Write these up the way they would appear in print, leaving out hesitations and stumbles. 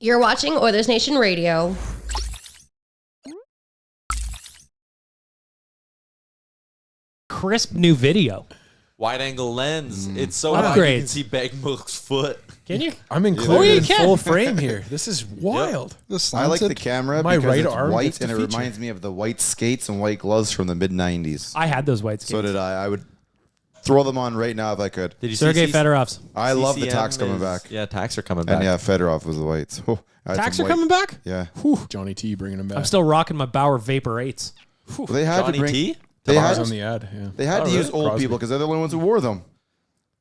You're watching Oilersnation Radio. Crisp new video. Wide angle lens. It's so Upgrades. you can see Bagmook's foot. Can you? I'm included in full frame here. This is wild. I like the camera My because right it's arm white gets to and it feature. reminds me of the white skates and white gloves from the mid-90s. I had those white skates. So did I. I would throw them on right now if I could. Did you Sergei see Fedorov's. I love the CCM tax coming is- back. Yeah, tax are coming back. And yeah, Fedorov was the whites. Oh, I had Tax some are white- coming back? Yeah. Johnny T bringing him back. I'm still rocking my Bauer Vapor 8s. Well, they had Johnny to bring. T? They Tavares had, on the ad. Yeah. they had to use old Crosby. people because they're the only ones who wore them.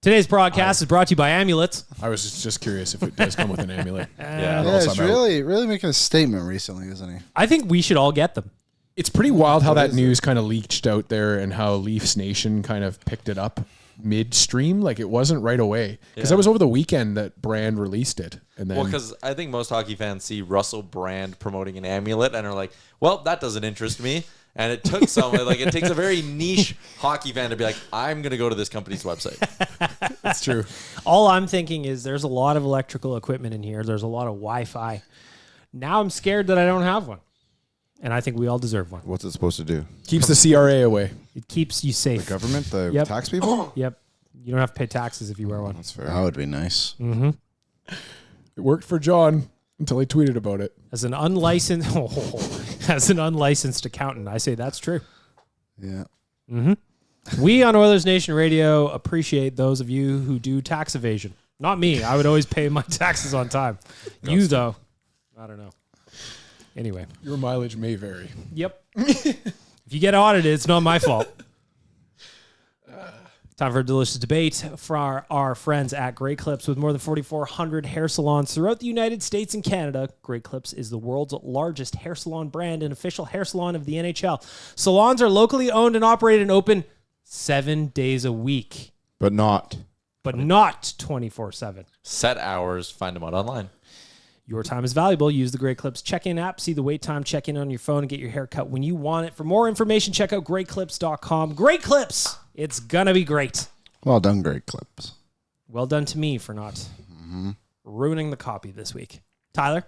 Today's broadcast is brought to you by Amulets. I was just curious if it does come with an amulet. Yeah. Or else he's I'm out. really making a statement recently, isn't he? I think we should all get them. It's pretty wild how that news kind of leaked out there and how Leafs Nation kind of picked it up midstream. Like it wasn't right away. Because Yeah. that was over the weekend that Brand released it. And then Well, because I think most hockey fans see Russell Brand promoting an amulet and are like, well, that doesn't interest me. And it took someone, like, it takes a very niche hockey fan to be like, I'm going to go to this company's website. it's true. All I'm thinking is there's a lot of electrical equipment in here. There's a lot of Wi-Fi. Now I'm scared that I don't have one. And I think we all deserve one. What's it supposed to do? Keeps the CRA away. It keeps you The safe. government? The Yep. tax people? Yep. You don't have to pay taxes if you wear one. That's fair. That would be nice. Mm-hmm. It worked for John until he tweeted about it. As an unlicensed accountant, I say that's true. Yeah. We on Oilers Nation Radio appreciate those of you who do tax evasion. Not me. I would always pay my taxes on time. You, though, I don't know. Anyway. Your mileage may vary. Yep. If you get audited, it's not my fault. Time for a delicious debate for our friends at Great Clips. With more than 4,400 hair salons throughout the United States and Canada, Great Clips is the world's largest hair salon brand and official hair salon of the NHL. Salons are locally owned and operated and open 7 days a week, But not. but not 24/7. Set hours, find them out online. Your time is valuable. Use the Great Clips check-in app. See the wait time, check in on your phone, and get your hair cut when you want it. For more information, check out greatclips.com. Great Clips! It's gonna be great. Well done, Great Clips. Well done to me for not ruining the copy this week. Tyler,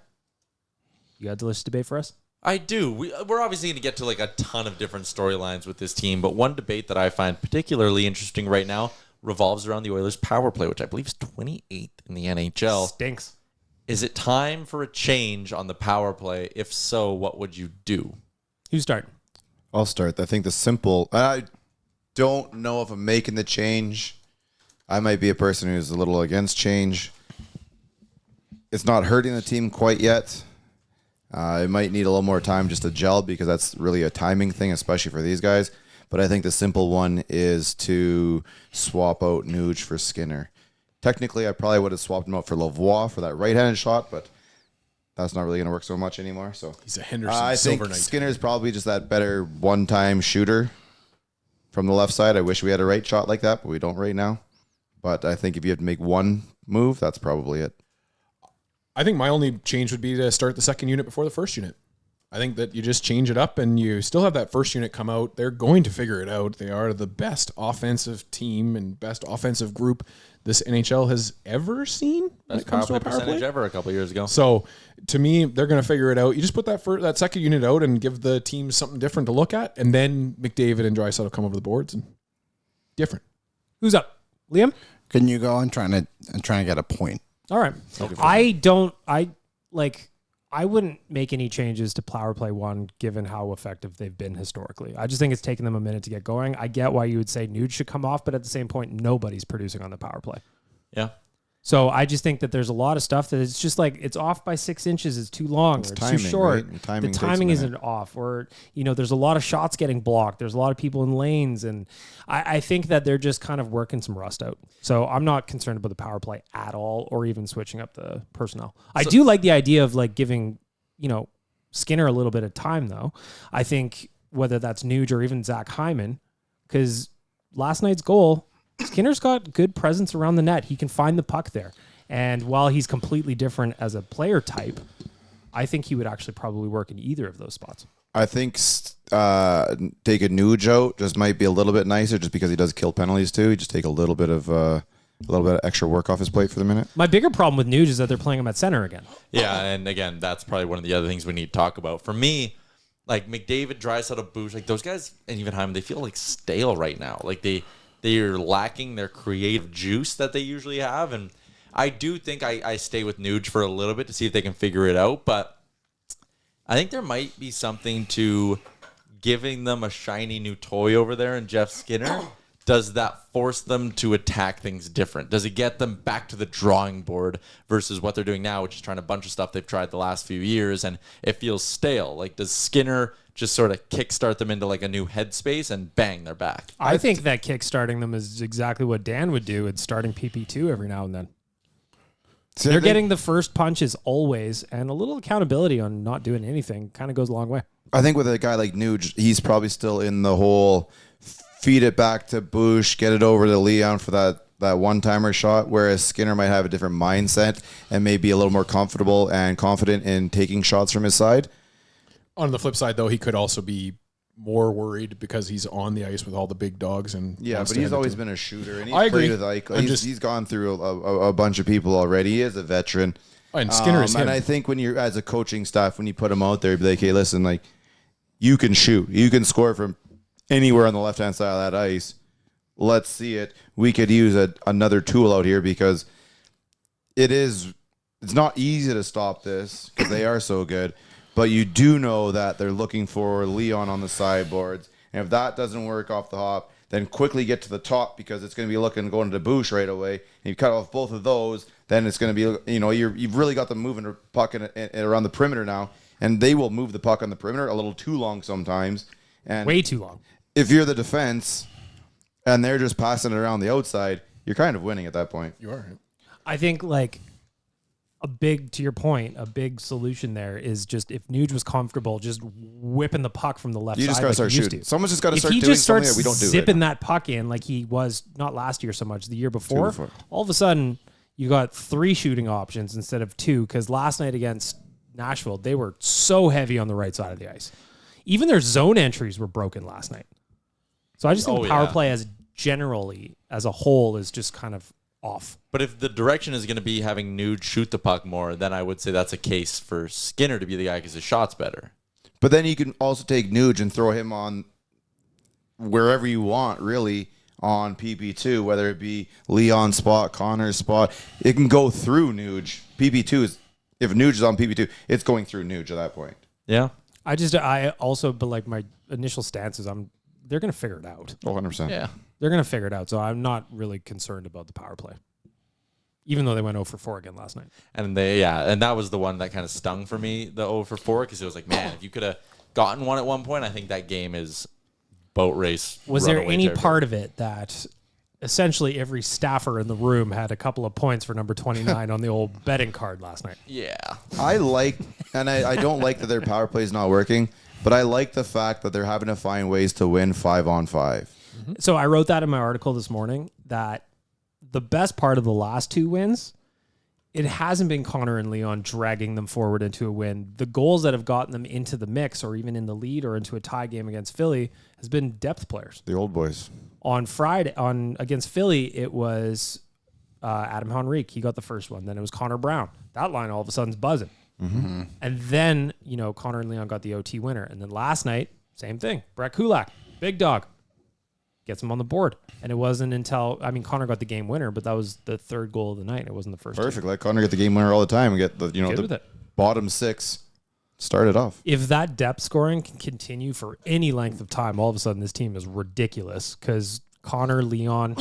you got a delicious debate for us? I do. We're obviously going to get to like a ton of different storylines with this team, but one debate that I find particularly interesting right now revolves around the Oilers' power play, which I believe is 28th in the NHL. Stinks. Is it time for a change on the power play? If so, what would you do? Who's starting? I'll start. I think the simple. I don't know if I'm making the change. I might be a person who's a little against change. It's not hurting the team quite yet. It might need a little more time just to gel because that's really a timing thing, especially for these guys. But I think the simple one is to swap out Nuge for Skinner. Technically, I probably would have swapped him out for Lavoie for that right-handed shot, but that's not really going to work so much anymore. So He's a Henderson I think Silver Knight. Skinner's probably just that better one-time shooter from the left side. I wish we had a right shot like that, but we don't right now. But I think if you have to make one move, that's probably it. I think my only change would be to start the second unit before the first unit. I think that you just change it up and you still have that first unit come out. They're going to figure it out. They are the best offensive team and best offensive group this NHL has ever seen when Best it comes to power a play power percentage play. ever a couple years ago. So to me, they're going to figure it out. You just put that second unit out and give the team something different to look at, and then McDavid and Draisaitl will come over the boards and different. Who's up? Liam? Can you go? I'm trying to get a point. All right. I wouldn't make any changes to power play one given how effective they've been historically. I just think it's taken them a minute to get going. I get why you would say Nuge should come off, but at the same point, nobody's producing on the power play. Yeah. So I just think that there's a lot of stuff that it's just like it's off by 6 inches. It's too long. It's timing, too short. right? The Timing timing takes a isn't off. Or, there's a lot of shots getting blocked. There's a lot of people in lanes. And I think that they're just kind of working some rust out. So I'm not concerned about the power play at all or even switching up the personnel. I do like the idea of like giving, Skinner a little bit of time though. I think whether that's Nuge or even Zach Hyman, because last night's goal, Skinner's got good presence around the net. He can find the puck there. And while he's completely different as a player type, I think he would actually probably work in either of those spots. I think take a Nuge out just might be a little bit nicer just because he does kill penalties too. You just take a little bit of a little bit of extra work off his plate for the minute. My bigger problem with Nuge is that they're playing him at center again. Yeah, and again, that's probably one of the other things we need to talk about. For me, like McDavid, Draisaitl, Bouge, like those guys, and even Hyman, they feel like stale right now. Like they're lacking their creative juice that they usually have. And I do think I stay with Nuge for a little bit to see if they can figure it out. But I think there might be something to giving them a shiny new toy over there in Jeff Skinner. Does that force them to attack things different? Does it get them back to the drawing board versus what they're doing now, which is trying a bunch of stuff they've tried the last few years, and it feels stale? Like, does Skinner just sort of kickstart them into like a new headspace and bang, they're back? I think that kickstarting them is exactly what Dan would do. It's starting PP2 every now and then. So They're getting the first punches always, and a little accountability on not doing anything kind of goes a long way. I think with a guy like Nuge, he's probably still in the whole feed it back to Bush, get it over to Leon for that one-timer shot, whereas Skinner might have a different mindset and maybe a little more comfortable and confident in taking shots from his side. On the flip side, though, he could also be more worried because he's on the ice with all the big dogs. And Yeah, wants but to he's hand it always to been a shooter, and he's I agree. played with Ike. I'm He's gone through a bunch of people already. He is a veteran. And Skinner is him. And I think when you're, as a coaching staff, when you put him out there, be like, hey, listen, like, you can shoot. You can score from anywhere on the left-hand side of that ice. Let's see it. We could use another tool out here because it's not easy to stop this because they are so good. But you do know that they're looking for Leon on the sideboards. And if that doesn't work off the hop, then quickly get to the top because it's going to be going to Bush right away. And you cut off both of those, then it's going to be, you've really got them moving the puck around the perimeter now. And they will move the puck on the perimeter a little too long sometimes. And Way too long. if you're the defense and they're just passing it around the outside, you're kind of winning at that point. You are. I think like to your point, a big solution there is just if Nuge was comfortable just whipping the puck from the left You side just got to like start he used shooting. to. Someone's just got to If start he doing just something starts that we don't do. zipping that puck in like he was not last year so much, the year before, before. all of a sudden you got 3 shooting options instead of 2 because last night against Nashville, they were so heavy on the right side of the ice. Even their zone entries were broken last night. So I just think the power play as a whole is just kind of off. But if the direction is going to be having Nuge shoot the puck more, then I would say that's a case for Skinner to be the guy because his shot's better. But then you can also take Nuge and throw him on wherever you want, really, on PP2, whether it be Leon's spot, Connor's spot. It can go through Nuge. PP2 is, if Nuge is on PP2, it's going through Nuge at that point. Yeah. But like my initial stance is they're going to figure it out. Oh, 100%. Yeah. They're going to figure it out. So I'm not really concerned about the power play, even though they went 0 for 4 again last night. And and that was the one that kind of stung for me, the 0 for 4, because it was like, man, if you could have gotten one at one point, I think that game is boat race. Was there any part of it that essentially every staffer in the room had a couple of points for number 29 on the old betting card last night? Yeah. I don't like that their power play is not working, but I like the fact that they're having to find ways to win 5-on-5. So I wrote that in my article this morning that the best part of the last 2 wins, it hasn't been Connor and Leon dragging them forward into a win. The goals that have gotten them into the mix or even in the lead or into a tie game against Philly has been depth players. The old boys. On Friday, against Philly, it was Adam Henrique. He got the first one. Then it was Connor Brown. That line all of a sudden's buzzing. Mm-hmm. And then, Connor and Leon got the OT winner. And then last night, same thing. Brett Kulak, big dog, gets him on the board. And it wasn't until, Connor got the game winner, but that was the 3rd goal of the night. It wasn't the first. Perfect. Let Connor get the game winner all the time and get the bottom 6 started off. If that depth scoring can continue for any length of time, all of a sudden this team is ridiculous because Connor, Leon,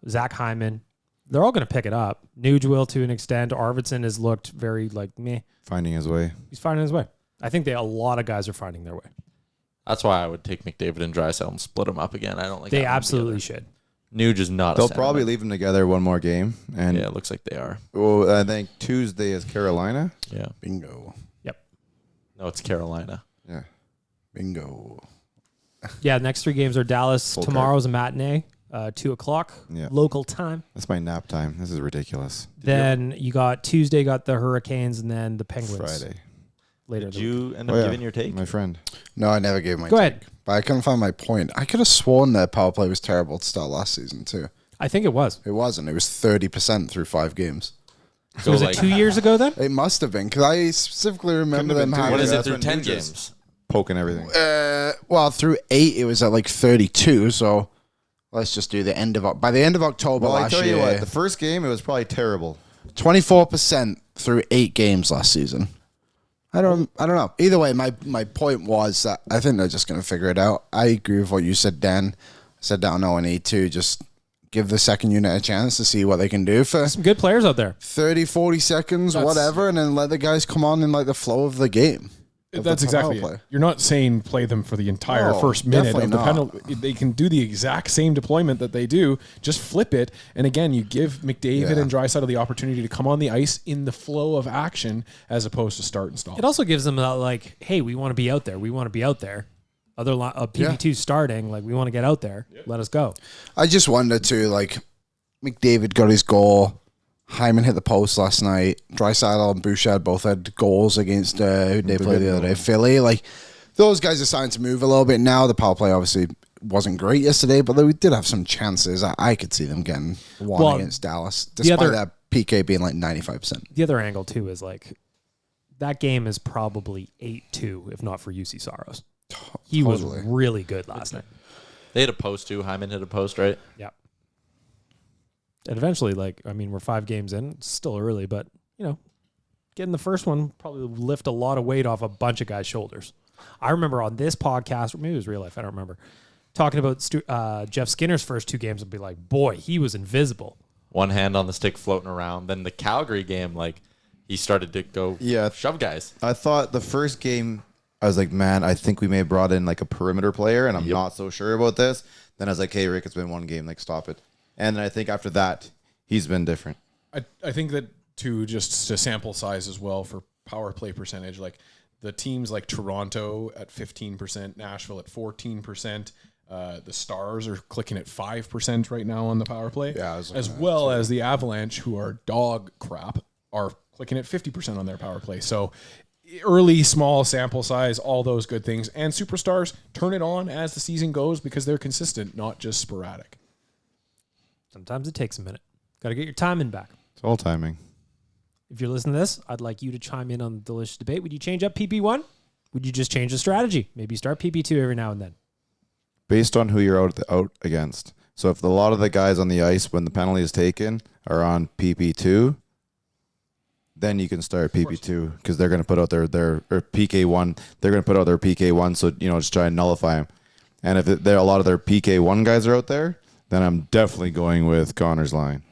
Zach Hyman, they're all going to pick it up. Nuge will to an extent. Arvidsson has looked very meh. Finding his way. He's finding his way. I think a lot of guys are finding their way. That's why I would take McDavid and Draisaitl and split them up again. I don't like they absolutely should. Nuge is not. They'll probably leave them together one more game, and it looks like they are. Well, I think Tuesday is Carolina. Yeah, Bingo. Yep. No, it's Carolina. Yeah, Bingo. Yeah, next 3 games are Dallas. Full Tomorrow's a matinee, 2:00 local time. That's my nap time. This is ridiculous. Then you got Tuesday, got the Hurricanes, and then the Penguins. Friday. Later. Did you end up giving your take? My friend. No, I never gave my Go take. ahead. But I couldn't find my point. I could have sworn that power play was terrible to start last season, too. I think it was. It wasn't. It was 30% through 5 games. So was it 2 years ago then? It must have been, because I specifically remember Couldn't them have been What having... is it That's through when 10 Nugent's games? poking everything. Well, through 8, it was at like 32, so let's just do the end of... By the end of October Well, I last tell you year, what, the first game, it was probably terrible. 24% through 8 games last season. I don't know. Either way, my point was that I think they're just going to figure it out. I agree with what you said, Dan. I said that on O&E2. Just give the second unit a chance to see what they can do for Some good players out there. 30, 40 seconds, whatever, and then let the guys come on in like the flow of the game. That's exactly it. You're not saying play them for the entire No, first minute of the definitely not. penalty. They can do the exact same deployment that they do, just flip it. And again, you give McDavid and Draisaitl the opportunity to come on the ice in the flow of action as opposed to start and stop. It also gives them that, like, hey, we want to be out there. We want to be out there. Other PP2 starting, like, we want to get out there. Let us go. I just wonder too, like, McDavid got his goal. Hyman hit the post last night. Draisaitl and Bouchard both had goals against who they played the other day, Philly. Like, those guys are starting to move a little bit now. The power play obviously wasn't great yesterday, but we did have some chances. I could see them getting one against Dallas, despite that PK being like 95%. The other angle, too, is, like, that game is probably 8-2, if not for UC Saros. He was really good last night. They hit a post too. Hyman hit a post, right? Yeah. And eventually, like, I mean, we're 5 games in. It's still early, but, you know, getting the first one probably lift a lot of weight off a bunch of guys' shoulders. I remember on this podcast, or maybe it was real life, I don't remember, talking about Jeff Skinner's first 2 games and be like, boy, he was invisible. One hand on the stick floating around. Then the Calgary game, like, he started to go shove guys. I thought the first game, I was like, man, I think we may have brought in like a perimeter player, and I'm not so sure about this. Then I was like, hey, Rick, it's been 1 game, like, stop it. And then I think after that, he's been different. I think that to sample size as well for power play percentage, like the teams like Toronto at 15%, Nashville at 14%, the Stars are clicking at 5% right now on the power play, as well as the Avalanche, who are dog crap, are clicking at 50% on their power play. So early, small sample size, all those good things. And superstars, turn it on as the season goes because they're consistent, not just sporadic. Sometimes it takes a minute. Got to get your timing back. It's all timing. If you're listening to this, I'd like you to chime in on the delicious debate. Would you change up PP1? Would you just change the strategy? Maybe start PP2 every now and then. Based on who you're out against. So if a lot of the guys on the ice when the penalty is taken are on PP2, then you can start PP2 because they're going to put out their or PK1. They're going to put out their PK1, so just try and nullify them. And if a lot of their PK1 guys are out there, then I'm definitely going with Connor's line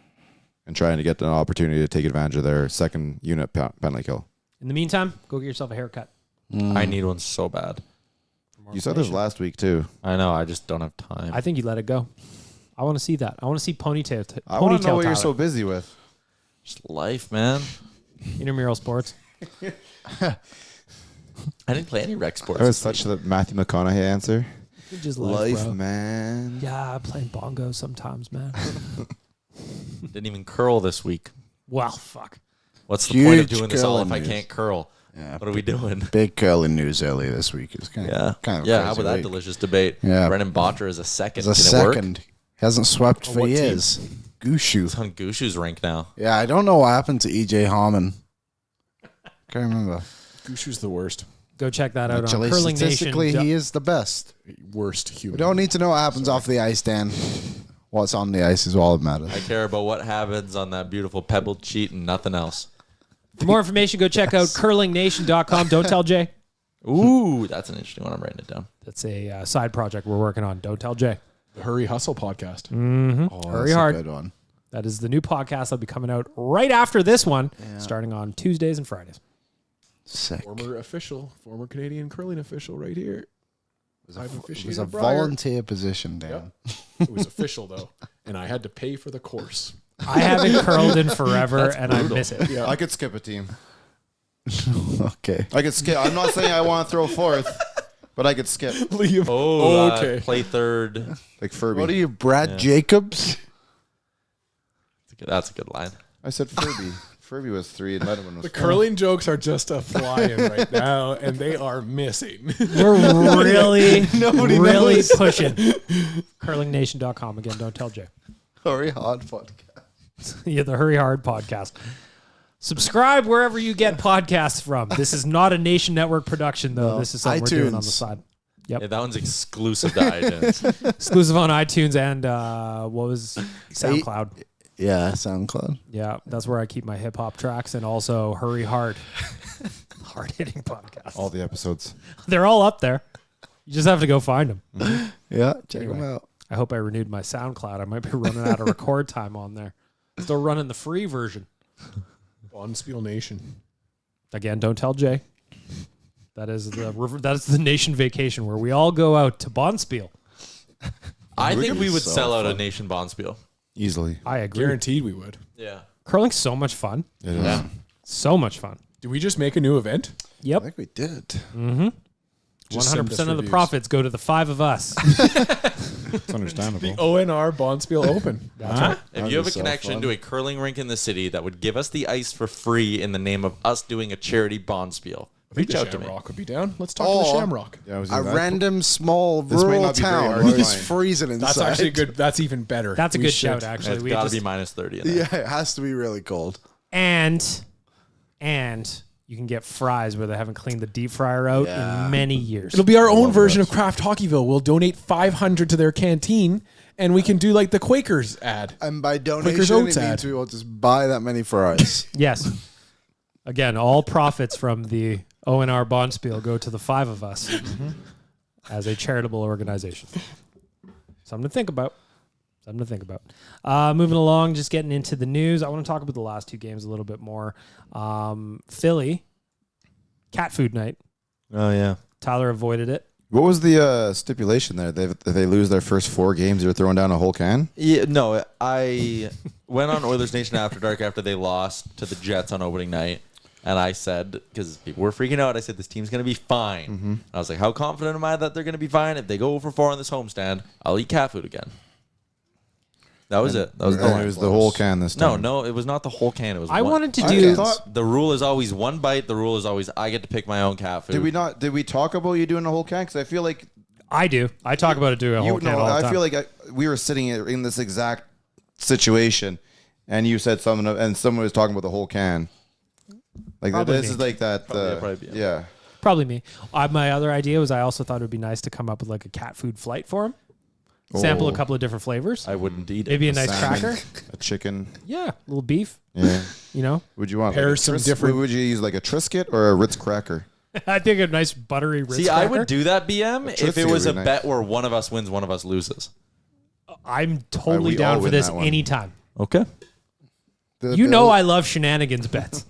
and trying to get an opportunity to take advantage of their second unit penalty kill. In the meantime, go get yourself a haircut. I need one so bad. You said this last week too. I know. I just don't have time. I think you let it go. I want to see that. I want to see ponytail. I want to know what Tyler. you're so busy with. Just life, man. Intramural sports. I didn't play any rec sports. That was such the Matthew McConaughey answer. Just Life, bro. man. Yeah, playing bongos sometimes, man. Didn't even curl this week. Well, fuck. What's the point of Huge doing this all if I curling can't curl? Yeah, What are we doing? big curling news early this week. It's kind of Yeah. crazy How about that week. delicious debate? Yeah. Brennan Bonter is a second. It's a Can it work? second. Hasn't swept for what team? years. Gushu. It's on Gushu's rank now. Yeah, I don't know what happened to EJ Harmon. Can't remember. Gushu's the worst. Go check that out Actually, on Curling statistically, Nation. he is the best. Worst human. We don't need to know what happens off the ice, Dan. What's on the ice is all that matters. I care about what happens on that beautiful pebbled sheet and nothing else. For more information, go check out curlingnation.com. Don't tell Jay. Ooh, that's an interesting one. I'm writing it down. That's a side project we're working on. Don't tell Jay. The Hurry Hustle podcast. Oh, Hurry that's a hard. good one. That is the new podcast that'll be coming out right after this one, starting on Tuesdays and Fridays. Sick. Former Canadian curling official right here. It was a volunteer position, Dan. It was official, though, and I had to pay for the course. I haven't curled in forever, and I miss it. Yeah. I could skip a team. Okay. I could skip. I'm not saying I want to throw fourth, but I could skip. Leave. Oh, okay. Play third. Like Furby. What are you, Brad Jacobs? That's a good line. I said Furby. Furby was 3 and Letterman was The 4. curling jokes are just a flying right now, and they are missing. We're really Nobody really knows. pushing. Curlingnation.com. Again, don't tell Jay. Hurry Hard podcast. Yeah, the Hurry Hard podcast. Subscribe wherever you get podcasts from. This is not a Nation Network production, though. No. This is something we're doing on the iTunes. side. Yep. Yeah, that one's exclusive to iTunes. Exclusive on iTunes and what was SoundCloud. Yeah, SoundCloud. Yeah, that's where I keep my hip hop tracks and also Hurry Hard. Hard hitting podcast. All the episodes. They're all up there. You just have to go find them. Yeah, check Anyway. them out. I hope I renewed my SoundCloud. I might be running out of record time on there. Still running the free version. Bonspiel Nation. Again, don't tell Jay. That's the Nation vacation where we all go out to Bonspiel. I We think could we be would so sell out a fun. Nation Bonspiel. Easily. I agree. Guaranteed we would. Yeah. Curling's so much fun. It is. Yeah. So much fun. Did we just make a new event? I Yep. think we did. Just send 100% us of the reviews. profits go to the 5 of us. It's understandable. ONR Bonspiel Open. That's right. If That'd you have be a so connection fun. to a curling rink in the city that would give us the ice for free in the name of us doing a charity Bonspiel, I think reach the out to me. Shamrock would be down. Let's talk to the Or- Shamrock. Yeah, I was A doing that. random small This might rural not be very town hard where to it's find. freezing inside. That's actually good. That's even better. That's a We good should. shout, actually. It's We got to just- be minus 30 in there. Yeah, it has to be really cold. And you can get fries where they haven't cleaned the deep fryer out Yeah. in many years. It'll be our own love version that. of Craft Hockeyville. We'll donate $500 to their canteen, and we can do like the Quakers ad. And by Quaker's donation, Oats it means ad. we will just buy that many fries. Yes. Again, all profits from the ONR Bonspiel go to the 5 of us as a charitable organization. Something to think about. Moving along, just getting into the news. I want to talk about the last 2 games a little bit more. Philly, cat food night. Oh, yeah. Tyler avoided it. What was the stipulation there? If they lose their first 4 games, they're throwing down a whole can? Yeah, no, I went on Oilers Nation After Dark after they lost to the Jets on opening night. And I said, because people were freaking out, I said, this team's going to be fine. And I was like, how confident am I that they're going to be fine? If they go 0-4 on this homestand, I'll eat cat food again. That was it. That was And it was the whole can this time. No, it was not the whole can. It was I one. wanted to I do. thought- The rule is always one bite. The rule is always I get to pick my own cat food. Did we talk about you doing a whole can? Because I feel like I do. I talk about it doing a whole can all the time. I feel like we were sitting in this exact situation, and you said something, and someone was talking about the whole can. Like Probably this me. is like that. Probably, yeah. Probably me. My other idea was I also thought it would be nice to come up with like a cat food flight for him. Sample a Oh. couple of different flavors. I wouldn't eat it. Maybe a nice Salmon, cracker. a chicken. Yeah, a little beef. Yeah. You know, Would you want Pair like a some different- Would you use like a Triscuit or a Ritz cracker? I think a nice buttery Ritz See, cracker. I would do that, BM, if Tootsie it was a would be nice. bet where one of us wins, one of us loses. I'm totally We down all for win this that one. anytime. Okay. You know I love shenanigans bets.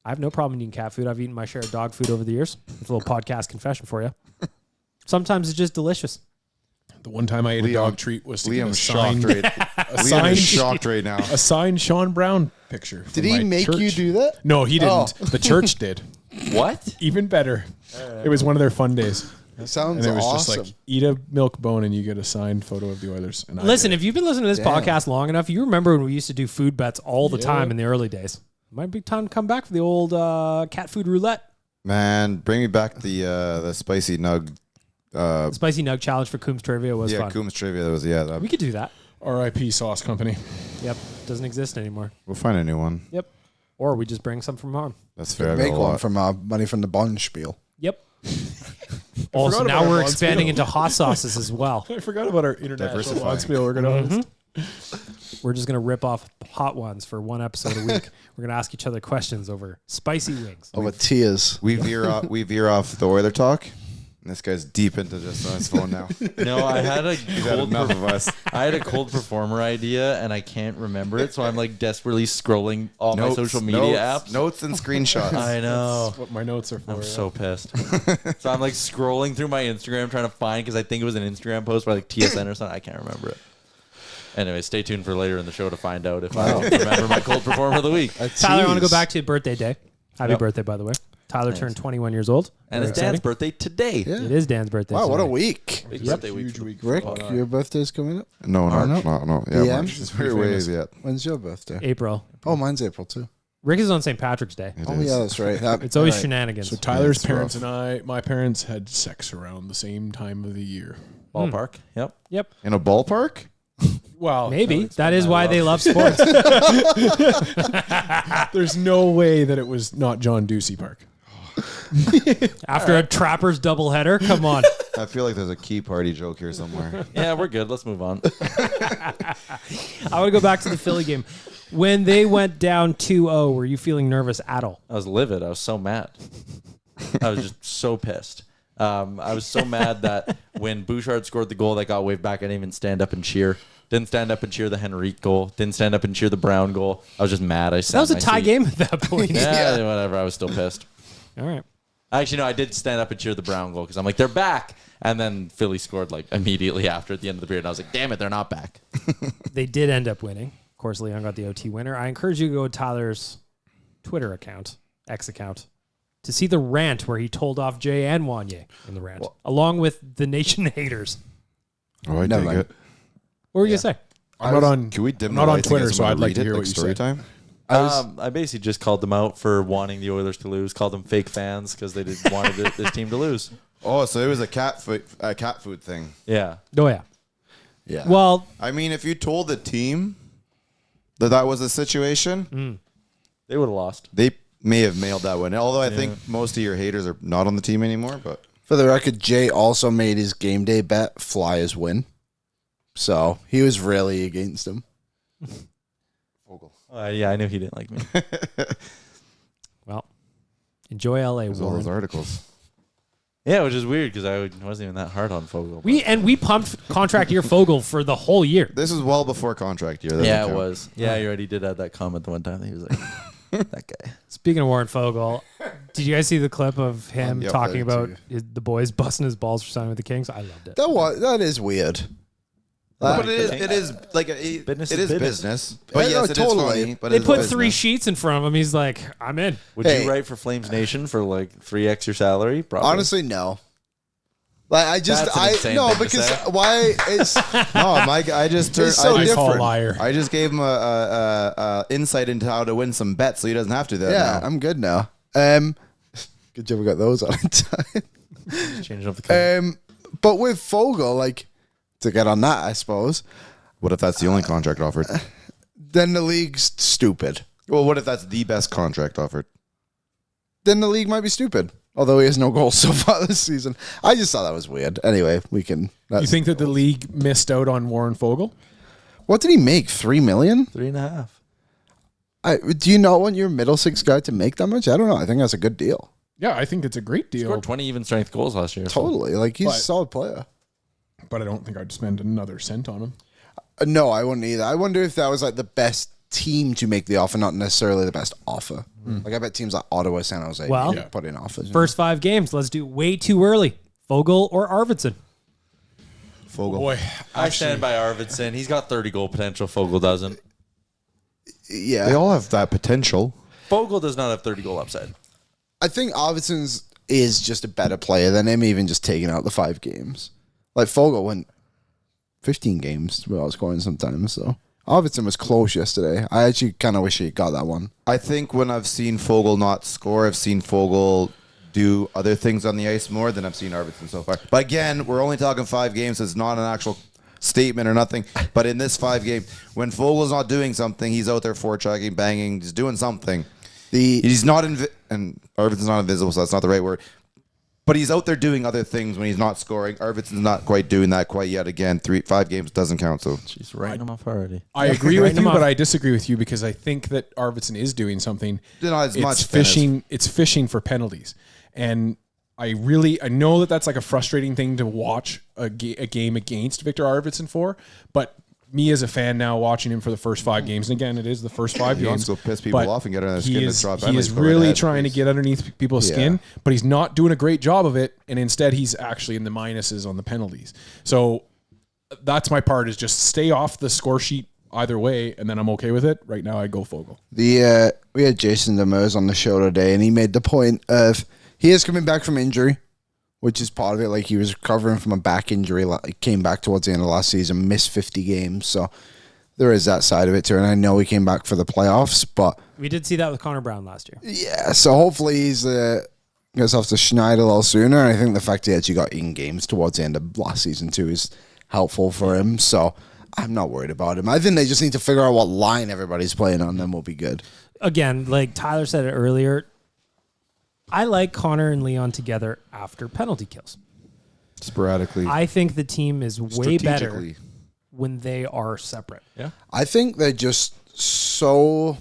I have no problem eating cat food. I've eaten my share of dog food over the years. It's a little podcast confession for you. Sometimes it's just delicious. The one time I ate a Liam- dog treat was to get a Liam's shocked signed, right. a Liam signed, is shocked right now. a signed Sean Brown picture. Did from he my make you church. do that? No, he didn't. Oh. The church did. What? Even better. It was one of their fun days. That sounds And it was awesome. just like, eat a milk bone and you get a signed photo of the Oilers. And I Listen, did. if you've been listening to this Damn. podcast long enough, you remember when we used to do food bets all the time in the early days. Might be time to come back for the old cat food roulette. Man, bring me back the spicy nug. Spicy Nug Challenge for Coombs Trivia was Yeah, fun. Coombs trivia. That was We could do that. R.I.P. Sauce Company. Yep. Doesn't exist anymore. We'll find a new one. Yep. Or we just bring some from home. That's fair. I got Make a one lot. from money from the bond spiel. Yep. Also, forgot now about we're our expanding Bonspiel. into hot sauces as well. I forgot about our international Diversifying. Bonspiel organized. We're just going to rip off hot ones for one episode a week. We're going to ask each other questions over spicy wings. Over tears. We veer off the Oiler talk. And this guy's deep into just on his phone now. No, I had a He's had cold enough of us. I had a cold performer idea and I can't remember it, so I'm like desperately scrolling all my social media apps. Notes and screenshots. I know. That's what my notes are for. I'm yeah. so pissed. So I'm like scrolling through my Instagram trying to find, because I think it was an Instagram post by like TSN or something. I can't remember it. Anyway, stay tuned for later in the show to find out if I remember my cold performer of the week. Tyler, I want to go back to your birthday day. Happy Yep. birthday, by the way. Tyler turned 21 years old. And it's Very Dan's exciting. birthday today. Yeah. It is Dan's birthday. Wow, what a today. week. Big Yep. birthday week. Huge week. Rick, for your birthday's coming up. No. Yeah, Yeah. March is very ways yet. When's your birthday? April. Oh, mine's April too. Rick is on St. Patrick's Day. It Oh, is. yeah, that's right. It's always Right. shenanigans. So Tyler's It's parents rough. my parents had sex around the same time of the year. Ballpark. Yep. Yep. In a ballpark? Well, Maybe. That is why they love sports. there's no way that it was not John Ducey Park. After a Trappers doubleheader, come on. I feel like there's a key party joke here somewhere. Yeah, we're good. Let's move on. I want to go back to the Philly game. When they went down 2-0, were you feeling nervous at all? I was livid. I was so mad. I was just so pissed. I was so mad that when Bouchard scored the goal that got waved back, I didn't even stand up and cheer. Didn't stand up and cheer the Henrique goal. Didn't stand up and cheer the Brown goal. I was just mad. That was a tie game at that point. Yeah, whatever. I was still pissed. All right. Actually, no, I did stand up and cheer the Brown goal because I'm like, they're back. And then Philly scored like immediately after at the end of the period. And I was like, damn it, they're not back. They did end up winning. Of course, Leon got the OT winner. I encourage you to go to Tyler's Twitter account, X account, to see the rant where he told off Jay and Wanye in the rant, along with the nation haters. Oh, I Never dig mind. it. What were you going to say? I'm not on. Can we dim I'm the not on lights and Twitter, get so someone I'd like read to it, hear what you story said. time? I basically just called them out for wanting the Oilers to lose. Called them fake fans because they wanted this team to lose. Oh, so it was a cat food thing. Yeah. Oh, yeah. Yeah. Well, I mean, if you told the team that was the situation, They would have lost. they may have mailed that one. Although I think most of your haters are not on the team anymore. But For the record, Jay also made his game day bet Flyers win. So he was really against him. Yeah, I knew he didn't like me. well, enjoy LA, all those Warren. articles. Yeah, which is weird because I wasn't even that hard on Foegele. We pumped contract year Foegele for the whole year. This is well before contract year. Yeah, it was. Yeah, you already did add that comment the one time. He was like, that guy. Speaking of Warren Foegele, did you guys see the clip of him Yep, talking I did about too. the boys busting his balls for signing with the Kings? I loved it. That is weird. But it is like Business it is is business. business. But Yeah, yes, no, it is totally. funny. But They it is put business. 3 sheets in front of him. He's like, I'm in. Would Hey. you write for Flames Nation for like 3x your salary? Probably. Honestly, no. Like I just That's an insane no thing to because say. why it's No, Mike. I just turned. It's so I I just, call a different. liar. I just gave him a insight into how to win some bets, so he doesn't have to do that. yeah, now. I'm good now. Good job we got those on time. Changing up the color. But with Foegele, like to get on that, I suppose, What if that's the only contract offered? then the league's stupid. Well, what if that's the best contract offered? Then the league might be stupid. Although he has no goals so far this season. I just thought that was weird. Anyway, we can. You think that the league missed out on Warren Foegele? What did he make? $3 million? 3.5. Do you not want your middle six guy to make that much? I don't know. I think that's a good deal. Yeah, I think it's a great deal. Scored 20 even strength goals last year. so- Totally. Like he's But- a solid player. But I don't think I'd spend another cent on him. No, I wouldn't either. I wonder if that was like the best team to make the offer, not necessarily the best offer. Like I bet teams like Ottawa, San Jose, Well, put in offers. First 5 games. Let's do way too early. Foegele or Arvidsson? Foegele. Boy, I stand by Arvidsson. He's got 30 goal potential. Foegele doesn't. Yeah, They all have that potential. Foegele does not have 30 goal upside. I think Arvidsson's is just a better player than him, even just taking out the 5 games. Like Foegele went 15 games without scoring sometimes, so Arvidsson was close yesterday. I actually kind of wish he got that one. I think when I've seen Foegele not score, I've seen Foegele do other things on the ice more than I've seen Arvidsson so far. But again, we're only talking 5 games. So it's not an actual statement or nothing. But in this 5 game, when Fogel's not doing something, he's out there forechecking, banging, he's doing something. He's not and Arvidsson's not invisible, so that's not the right word. But he's out there doing other things when he's not scoring. Arvidsson's not quite doing that quite yet. Again, 5 games doesn't count. So She's writing him off already. I agree with Writing you, him but off. I disagree with you because I think that Arvidsson is doing something. not as much It's fishing. It's fishing for penalties, and I know that that's like a frustrating thing to watch a game against Viktor Arvidsson for. But me as a fan now watching him for the first 5 games, and again, it is the first 5 He games. wants to go piss people but off and get under their he skin and is- draw He penalties is for right really ahead, trying to please. get underneath people's skin, but he's not doing a great job of it. And instead, he's actually in the minuses on the penalties. So that's my part: is just stay off the score sheet either way, and then I'm okay with it. Right now, I go Foegele. We had Jason Demers on the show today, and he made the point of he is coming back from injury, which is part of it. Like he was recovering from a back injury, came back towards the end of last season, missed 50 games. So there is that side of it too. And I know he came back for the playoffs, but We did see that with Connor Brown last year. yeah. So hopefully he's gets off to Schneider a little sooner. And I think the fact he actually got in games towards the end of last season too is helpful for him. So I'm not worried about him. I think they just need to figure out what line everybody's playing on, then we'll be good. Again, like Tyler said it earlier, I like Connor and Leon together after penalty kills. Sporadically. I think the team is way better Strategically. when they are separate. Yeah. I think they're just so,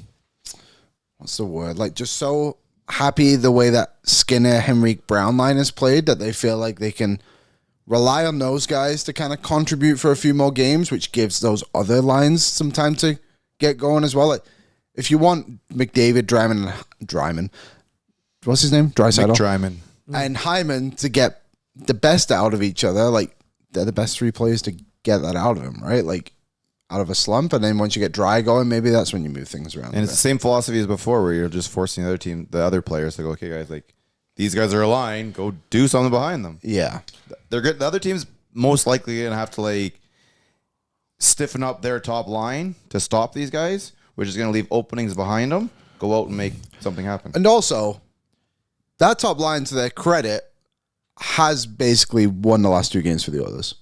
what's the word? Like, just so happy the way that Skinner, Henrique, Brown line is played that they feel like they can rely on those guys to kind of contribute for a few more games, which gives those other lines some time to get going as well. Like, if you want McDavid, Dryman, what's his name? Draisaitl. Dryman. And Hyman to get the best out of each other, like, they're the best three players to get that out of him, right? Like, out of a slump, and then once you get Dry going, maybe that's when you move things around. And it's the same philosophy as before, where you're just forcing the other players to go, okay, guys, like, these guys are aligned, go do something behind them. Yeah. They're good. The other team's most likely going to have to, like, stiffen up their top line to stop these guys, which is going to leave openings behind them, go out and make something happen. And also, that top line, to their credit, has basically won the last two games for the Oilers.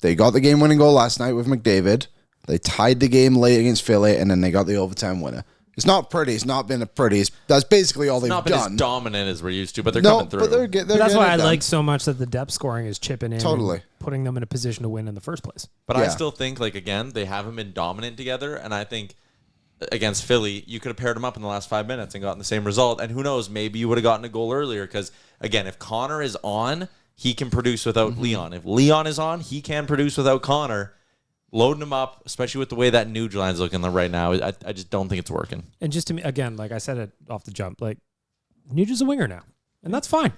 They got the game-winning goal last night with McDavid. They tied the game late against Philly, and then they got the overtime winner. It's not pretty. It's not been a pretty. That's basically all they've Not been done. as dominant as we're used to, but they're coming through. But they're That's getting why it I done. like so much that the depth scoring is chipping in, Totally. and putting them in a position to win in the first place. But I Yeah. still think, like, again, they haven't been dominant together, and I think against Philly, you could have paired them up in the last 5 minutes and gotten the same result. And who knows, maybe you would have gotten a goal earlier because, again, if Connor is on, he can produce without Leon. If Leon is on, he can produce without Connor. Loading him up, especially with the way that Nuge line's looking right now, I just don't think it's working. And just to me, again, like I said it off the jump, like Nuge is a winger now, and that's fine.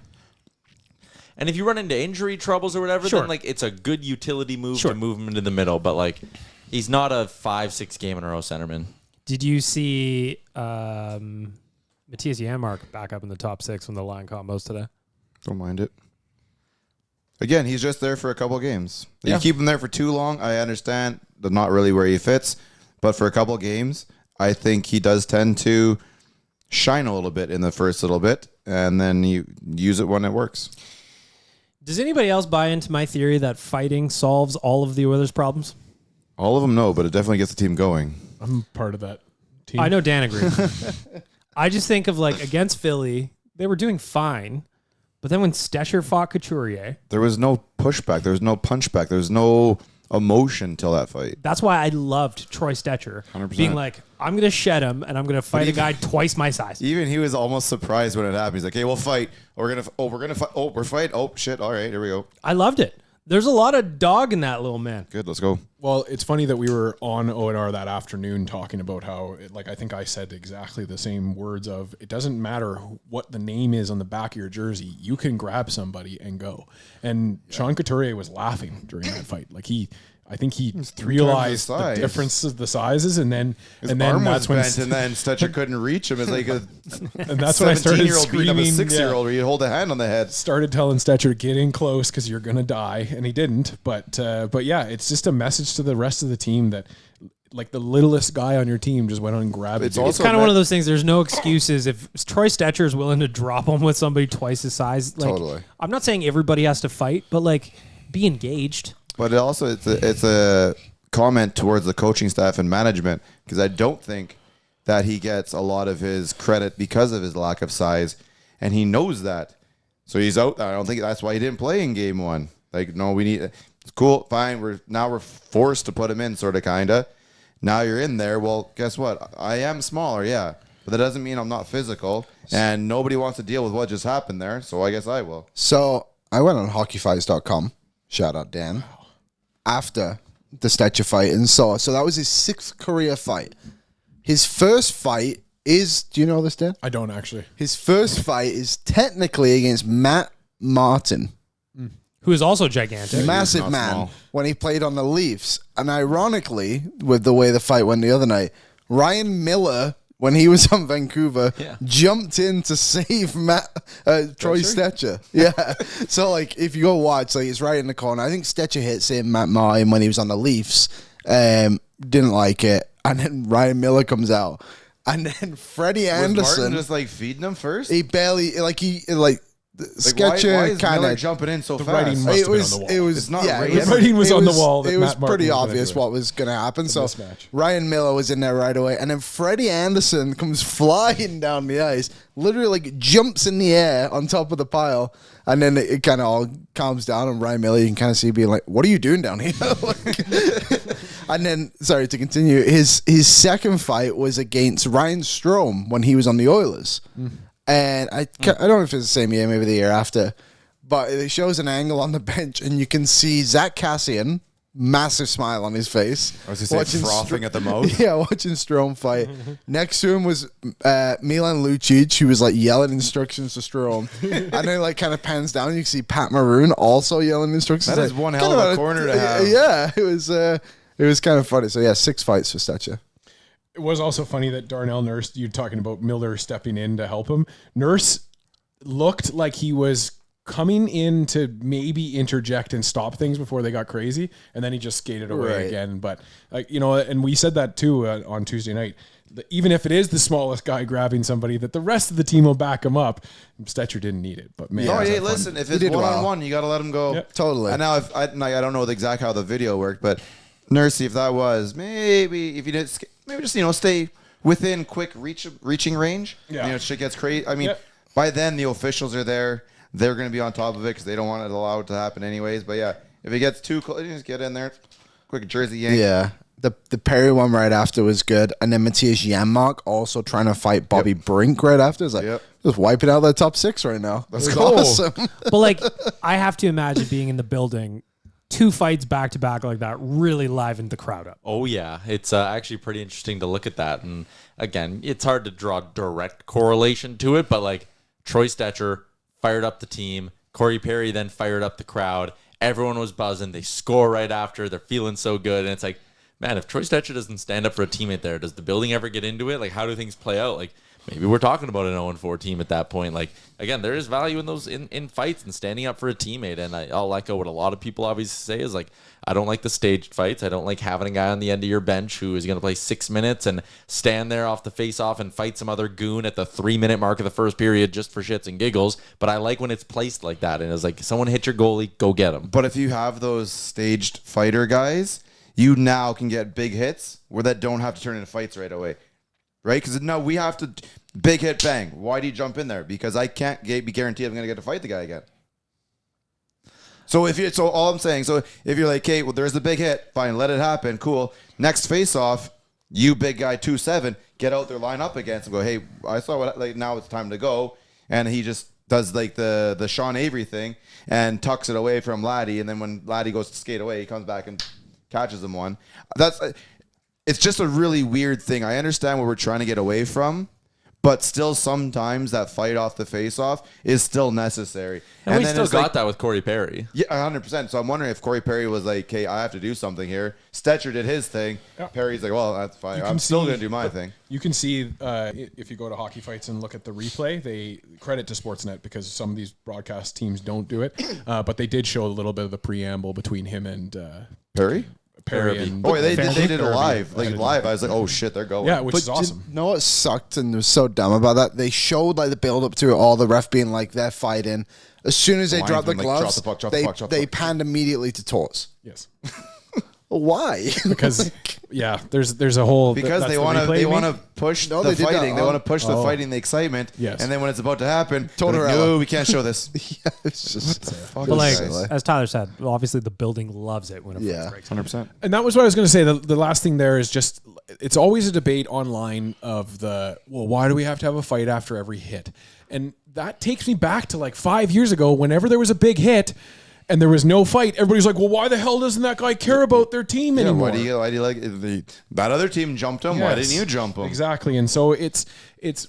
And if you run into injury troubles or whatever, Sure. then like it's a good utility move Sure. to move him into the middle. But like, he's not a 5-6 game in a row centerman. Did you see Matthias Janmark back up in the top 6 when the line caught most today? Don't mind it. Again, he's just there for a couple games. Yeah. You keep him there for too long, I understand. That's not really where he fits. But for a couple games, I think he does tend to shine a little bit in the first little bit, and then you use it when it works. Does anybody else buy into my theory that fighting solves all of the Oilers' problems? All of them no, but it definitely gets the team going. I'm part of that team. I know Dan agrees. I just think of like against Philly, they were doing fine. But then when Stecher fought Couturier, There was no pushback. There was no punchback. There was no emotion till that fight. that's why I loved Troy Stecher 100%. being like, I'm going to shed him and I'm going to fight a guy twice my size. Even he was almost surprised when it happened. He's like, "Hey, we'll fight. We're gonna fight. Oh, we're fighting. Oh shit! All right, here we go. I loved it. There's a lot of dog in that little man. Good, let's go." Well, it's funny that we were on O&R that afternoon talking about how, I think I said exactly the same words of, it doesn't matter what the name is on the back of your jersey. You can grab somebody and go. And Sean Couturier was laughing during that fight. I think he realized the size. difference of the sizes, and then His and then arm that's was when bent, and then Stetcher couldn't reach him. It's like a and that's when I started 17-year-old beating up a screaming. 6-year-old where you hold a hand on the head. Started telling Stetcher, get in close because you're gonna die, and he didn't. But yeah, it's just a message to the rest of the team that, like, the littlest guy on your team just went on and grabbed It's it. also It's kind of one of those things. There's no excuses. If Troy Stecher is willing to drop him with somebody twice his size, like, Totally. I'm not saying everybody has to fight, but like, be engaged. But it also it's a comment towards the coaching staff and management, because I don't think that he gets a lot of his credit because of his lack of size, and he knows that. So he's out. I don't think that's why he didn't play in game 1. Like, no, we need. It's cool, fine. We're forced to put him in, sort of, kinda. Now you're in there. Well, guess what? I am smaller, yeah, but that doesn't mean I'm not physical, and nobody wants to deal with what just happened there. So I guess I will. So I went on hockeyfights.com. Shout out Dan. After the Stetcher fight and so that was his 6th career fight. His first fight is, do you know this, Dan? I don't actually. His first fight is technically against Matt Martin. Who is also gigantic. Massive not man small. when he played on the Leafs. And ironically, with the way the fight went the other night, Ryan Miller, when he was on Vancouver, jumped in to save Troy Stetcher. Yeah. So, like, if you go watch, like, it's right in the corner. I think Stetcher hits him, Matt Martin, when he was on the Leafs. Didn't like it. And then Ryan Miller comes out. And then Freddie Was Anderson, Martin just like feeding him first? he barely, Sketcher why is kind Miller of jumping in so The fast? writing must it have been was on the wall. it was It's not yeah, right. it was, The writing was it on the was- wall that It was Matt Martin pretty was gonna obvious do it. what was going to happen. So mismatch. Ryan Miller was in there right away, and then Freddie Anderson comes flying down the ice, literally like jumps in the air on top of the pile, and then it kind of all calms down. And Ryan Miller, you can kind of see being like, "What are you doing down here?" And then, sorry to continue, his second fight was against Ryan Strome when he was on the Oilers. And I don't know if it's the same year, maybe the year after, but it shows an angle on the bench, and you can see Zach Cassian, massive smile on his face. I was going to say frothing at the mouth. Yeah, watching Strome fight. Next to him was Milan Lucic, who was like yelling instructions to Strome. And then like kind of pans down, you can see Pat Maroon also yelling instructions. That is one hell of a corner to have. Yeah, it was kind of funny. So yeah, 6 fights for Stetcher. It was also funny that Darnell Nurse, you're talking about Miller stepping in to help him. Nurse looked like he was coming in to maybe interject and stop things before they got crazy, and then he just skated away Right. again. But and we said that too on Tuesday night. Even if it is the smallest guy grabbing somebody, that the rest of the team will back him up. Stetcher didn't need it, but man, Oh, was hey, that fun. listen, if He it's did well. one-on-one, you got to let him go. Yep. Totally. And now, if I don't know exactly how the video worked, but Nursey, if that was, maybe if you did, maybe just, stay within quick reaching range. Yeah. Shit gets crazy. I mean, Yep. by then the officials are there. They're going to be on top of it because they don't want it allowed to happen anyways. But yeah, if it gets too close, you just get in there, quick jersey yank. Yeah. The Perry one right after was good. And then Matthias Janmark also trying to fight Bobby Brink right after. It's like, Yep. just wiping out their top 6 right now. That's go. awesome. But like, I have to imagine being in the building, 2 fights back to back like that really livened the crowd up. Oh, yeah. It's actually pretty interesting to look at that. And again, it's hard to draw direct correlation to it, but like Troy Stetcher fired up the team. Corey Perry then fired up the crowd. Everyone was buzzing. They score right after. They're feeling so good. And it's like, man, if Troy Stetcher doesn't stand up for a teammate there, does the building ever get into it? Like, how do things play out? Like, maybe we're talking about an 0-4 team at that point. Like, again, there is value in those in fights and standing up for a teammate. And I'll echo what a lot of people obviously say is like, I don't like the staged fights. I don't like having a guy on the end of your bench who is going to play 6 minutes and stand there off the face-off and fight some other goon at the 3-minute mark of the first period just for shits and giggles. But I like when it's placed like that. And it's like, someone hit your goalie, go get him. But if you have those staged fighter guys, you now can get big hits where that don't have to turn into fights right away. Right? Because now we have to big hit, bang. Why do you jump in there? Because I can't be guaranteed I'm going to get to fight the guy again. So all I'm saying, so if you're like, okay, well, there's the big hit, fine, let it happen, cool. Next face off, you big guy 2-7, get out there, line up against him, go, hey, I saw what, like, now it's time to go, and he just does like the Sean Avery thing and tucks it away from Laddie, and then when Laddie goes to skate away, he comes back and catches him one. It's just a really weird thing. I understand what we're trying to get away from, but still sometimes that fight off the face-off is still necessary. And we then still it's got like, that with Corey Perry. yeah, 100%. So I'm wondering if Corey Perry was like, "Hey, I have to do something here." Stetcher did his thing. Yeah. Perry's like, "Well, that's fine. You I'm can still see- going to do my thing." You can see if you go to hockey fights and look at the replay, they credit to Sportsnet because some of these broadcast teams don't do it. But they did show a little bit of the preamble between him and Perry? Perry. And Oh, they did it Farabee. live. Like live. I was like, "Oh shit, they're going." Yeah, which But is awesome. you know what sucked and was so dumb about that? They showed like the build up to it, all the ref being like they're fighting. As soon as they dropped the linesman, like, gloves, drop the puck, drop the they puck, drop the they puck. panned immediately to Torts. Yes. Why? Because yeah, there's a whole because that's they the want to replay, you mean? push No, the they did that fighting. They on- want to push the Oh. fighting, the excitement. Yes. And then when it's about to happen, Tortorella. they're like, no, we can't show this. Yeah, it's just But like, silly. as Tyler said, obviously the building loves it when a Yeah. fight breaks. 100%. And that was what I was going to say. The last thing there is just, it's always a debate online of why do we have to have a fight after every hit? And that takes me back to like 5 years ago, whenever there was a big hit and there was no fight, everybody's like, well, why the hell doesn't that guy care about their team Yeah, anymore? why do you like that other team jumped him? Why Yes. didn't you jump him? Exactly. And so it's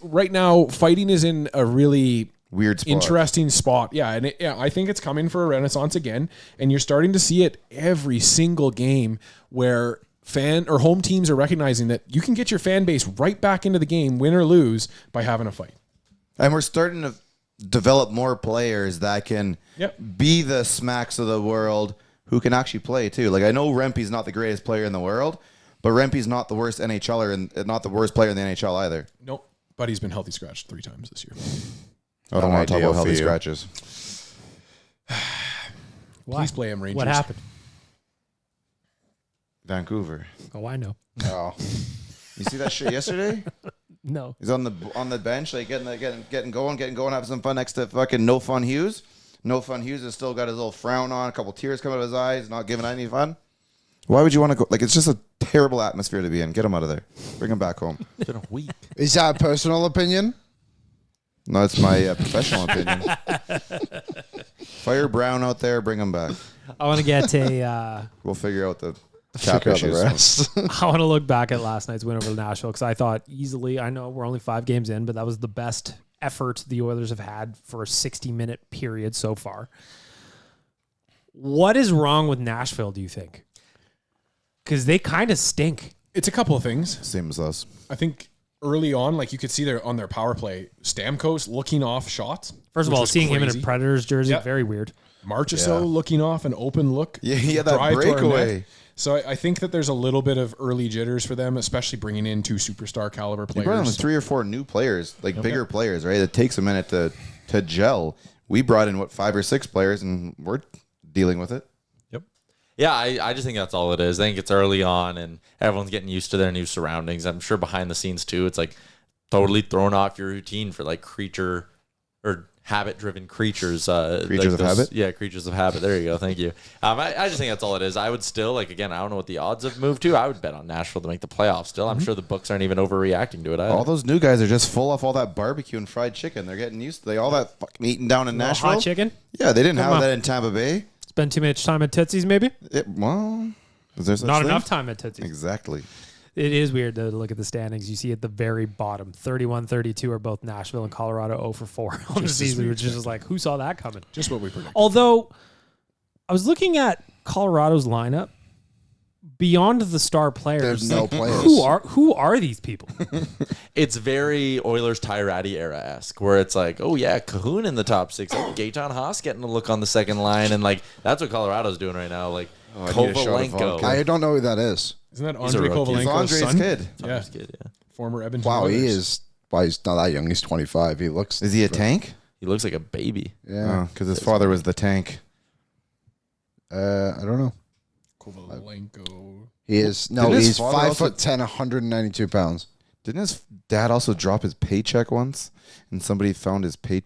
right now, fighting is in a really Weird spot. interesting spot. Yeah, and I think it's coming for a renaissance again, and you're starting to see it every single game where fan or home teams are recognizing that you can get your fan base right back into the game, win or lose, by having a fight. And we're starting to develop more players that can Yep. be the Smacks of the world who can actually play too. Like I know Rempe's not the greatest player in the world, but Rempe's not the worst NHLer and not the worst player in the NHL either. Nope. But he's been healthy scratched 3 times this year. I don't want to talk about healthy scratches. Please play him, Rangers. What happened? Vancouver. Oh, I know. Oh. You see that shit yesterday? No. He's on the bench, like getting going, having some fun next to fucking No Fun Hughes. No Fun Hughes has still got his little frown on, a couple tears coming out of his eyes, not giving any fun. Why would you want to go? Like, it's just a terrible atmosphere to be in. Get him out of there. Bring him back home. It's been a week. Is that a personal opinion? No, it's my professional opinion. Fire Brown out there. Bring him back. I want to get a. We'll figure out the cap Figure out the issues. rest. I want to look back at last night's win over Nashville because I thought easily. I know we're only 5 games in, but that was the best effort the Oilers have had for a 60-minute period so far. What is wrong with Nashville, do you think? Because they kind of stink. It's a couple of things. Same as us. I think early on, like you could see there on their power play, Stamkos looking off shots. First of which all, was seeing him in a crazy. Predators jersey, Yep. very weird. Marchessault looking off an open look. Yeah, he had that drive to our breakaway. net. So I think that there's a little bit of early jitters for them, especially bringing in 2 superstar caliber You brought in players. 3 or 4 new players, like bigger players, right? It takes a minute to gel. We brought in 5 or 6 players, and we're dealing with it. Yep. Yeah, I just think that's all it is. I think it's early on, and everyone's getting used to their new surroundings. I'm sure behind the scenes too, it's like totally thrown off your routine for like creature or habit-driven creatures. Creatures of habit? Yeah, creatures of habit. There you go. Thank you. I just think that's all it is. I would still, like, again, I don't know what the odds have moved to. I would bet on Nashville to make the playoffs still. I'm sure the books aren't even overreacting to it either. All those new guys are just full off all that barbecue and fried chicken. They're getting used to all that fucking eating down in Little Nashville. hot chicken. Yeah, they didn't Come have on. that in Tampa Bay. Spend too much time at Tootsie's, maybe? Well, is there such Not thing? enough time at Tootsie's. Exactly. It is weird to look at the standings. You see at the very bottom, 31-32 are both Nashville and Colorado 0 for 4 on the season, which is just like, who saw that coming? Just what we predicted. Although, I was looking at Colorado's lineup. Beyond the star players, There's no players. Who are these people? It's very Oilers Tyrati era-esque, where it's like, oh yeah, Cahoon in the top 6. Oh, Gaetan Haas getting a look on the second line, and like that's what Colorado's doing right now. Like I need a shot of Kovalenko. vodka. I don't know who that is. Isn't that He's a Andre rookie. He's Kovalenko's Andre's son? kid. Yeah, Kid, yeah. former Edmonton. Wow, he Oilers. is. Well, he's not that young. He's 25. He looks. Is he a tank? He looks like a baby. Yeah. Because his father was the tank. I don't know. Kovalenko. He is. No, Didn't his he's father 5'10", 192 pounds. Didn't his dad also drop his paycheck once, and somebody found his pay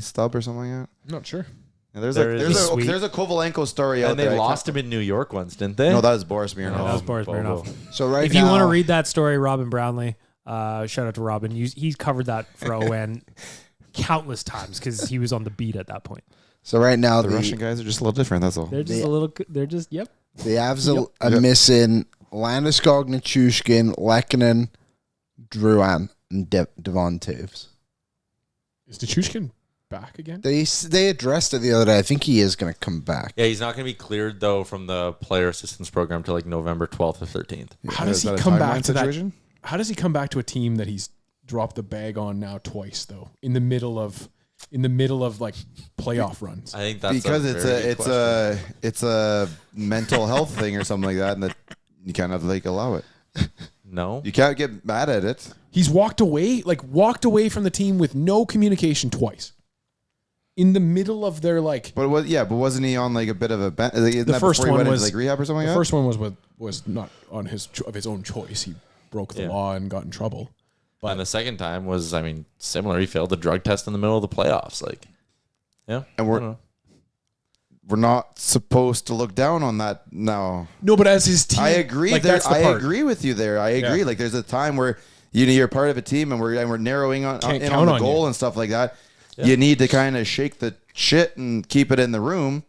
stub or something like that? I'm not sure. Yeah, there's Sweet. a Kovalenko story out And there. they I lost him in New York once, didn't they? No, that was Boris Smirnov. That was Boris Smirnov. So right If now, you want to read that story, Robin Brownlee, shout out to Robin. He's covered that for ON countless times because he was on the beat at that point. So right now, The Russian guys are just a little different. That's all. They're just the Avs are missing Landeskog, Nichushkin, Lehkonen, Drouin, and Devon Toews. Is Nichushkin back again? They addressed it the other day. I think he is going to come back. Yeah, he's not going to be cleared though from the player assistance program till like November 12th or 13th. How does Is he that a come timeline back to situation? that? How does he come back to a team that he's dropped the bag on now twice though? In the middle of like playoff runs. I think that's Because it's it's a mental health thing or something like that, and that you can't have allow it. no. You can't get mad at it. He's walked away from the team with no communication twice. In the middle of their like But wasn't he on like a bit of a the first one was like rehab or something? The like that? first one was not on of his own choice. He broke the law and got in trouble. And the second time was, I mean, similar. He failed the drug test in the middle of the playoffs. Like, yeah. And I don't know. we're not supposed to look down on that now. No, but as his team, I agree. Like, there, that's the I part. agree with you there. I agree. Yeah. Like there's a time where you're part of a team and we're narrowing on Can't in count on the on goal you. and stuff like that. Yeah. You need to kind of shake the shit and keep it in the room.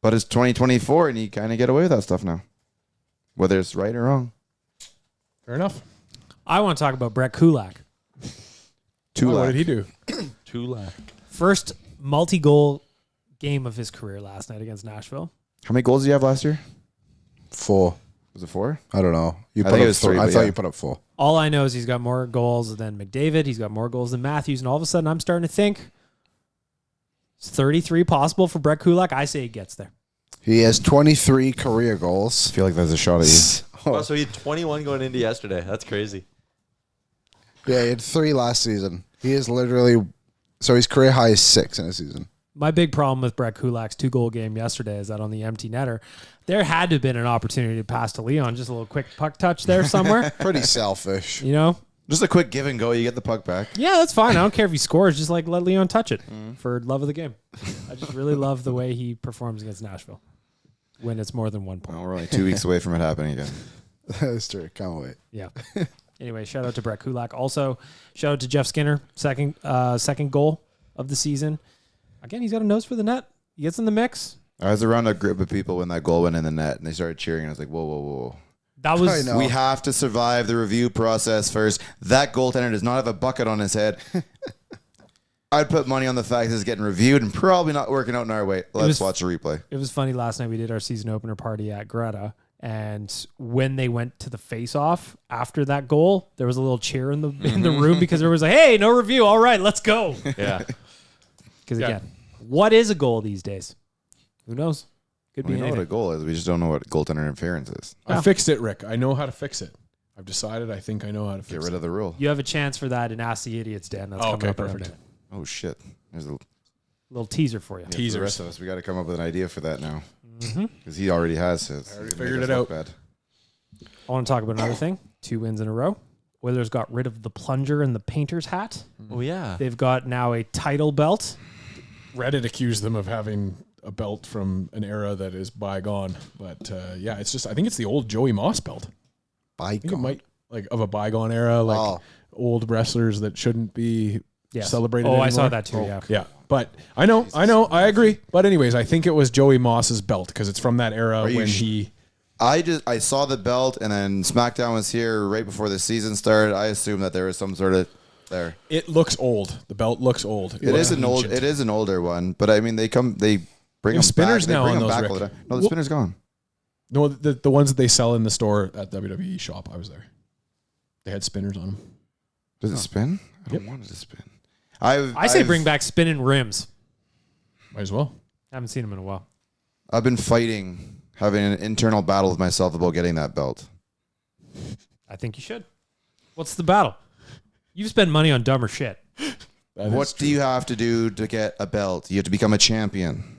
But it's 2024 and you kind of get away with that stuff now, whether it's right or wrong. Fair enough. I want to talk about Brett Kulak. What did he do? Tulak. First multi-goal game of his career last night against Nashville. How many goals did you have last year? 4. Was it 4? I don't know. You I put think up it was 4. 3, I but thought yeah. you put up 4. All I know is he's got more goals than McDavid. He's got more goals than Matthews. And all of a sudden, I'm starting to think, is 33 possible for Brett Kulak? I say he gets there. He has 23 career goals. I feel like there's a shot at you. Oh, so he had 21 going into yesterday. That's crazy. Yeah, he had 3 last season. He is literally, so his career high is 6 in a season. My big problem with Brett Kulak's 2-goal game yesterday is that on the empty netter, there had to have been an opportunity to pass to Leon, just a little quick puck touch there somewhere. Pretty selfish. You know? Just a quick give and go. You get the puck back. Yeah, that's fine. I don't care if he scores. Just like let Leon touch it for love of the game. I just really love the way he performs against Nashville when it's more than 1 point. Well, we're only 2 weeks away from it happening again. That's true. Can't wait. Yeah. Anyway, shout out to Brett Kulak. Also, shout out to Jeff Skinner, second goal of the season. Again, he's got a nose for the net. He gets in the mix. I was around a group of people when that goal went in the net, and they started cheering. And I was like, whoa, whoa, whoa. That was I know. We have to survive the review process first. That goaltender does not have a bucket on his head. I'd put money on the fact that it's getting reviewed and probably not working out in our way. Let's watch the replay. It was funny last night. We did our season opener party at Greta, and when they went to the face-off after that goal, there was a little cheer in the room because there was like, "Hey, no review. All right, let's go." Yeah. Because again, what is a goal these days? Who knows? Could be We know what anything. a goal is. We just don't know what goaltender interference is. I fixed it, Rick. I know how to fix it. I've decided. I think I know how to fix Get it. rid of the rule. You have a chance for that in Ask the Idiots, Dan. That's coming Okay, up in a perfect. minute. Oh, shit. There's a Little teaser for you. For the Teasers. rest of us, we got to come up with an idea for that now. Because he already has his. I already figured it out. I want to talk about another thing. 2 wins in a row. Oilers got rid of the plunger and the painter's hat. Oh, yeah. They've got now a title belt. Reddit accused them of having a belt from an era that is bygone. But yeah, it's just, I think it's the old Joey Moss belt. I think it might, like, of a bygone era, like old wrestlers that shouldn't be celebrated Oh, anymore. I saw that too, yeah. Yeah. But I know, I agree. But anyways, I think it was Joey Moss's belt because it's from that era you when sh- he... I saw the belt, and then SmackDown was here right before the season started. I assumed that there was some sort of there. It looks old. The belt looks old. It is an old. It is an older one, but I mean, they bring them spinners back. now They bring on them those, back Rick. all the time. No, the spinner's gone. No, the ones that they sell in the store at WWE shop. I was there. They had spinners on them. Does it spin? I don't want it to spin. I say bring back spinning rims. Might as well. I haven't seen them in a while. I've been fighting, having an internal battle with myself about getting that belt. I think you should. What's the battle? You spend money on dumber shit. What do you have to do to get a belt? You have to become a champion.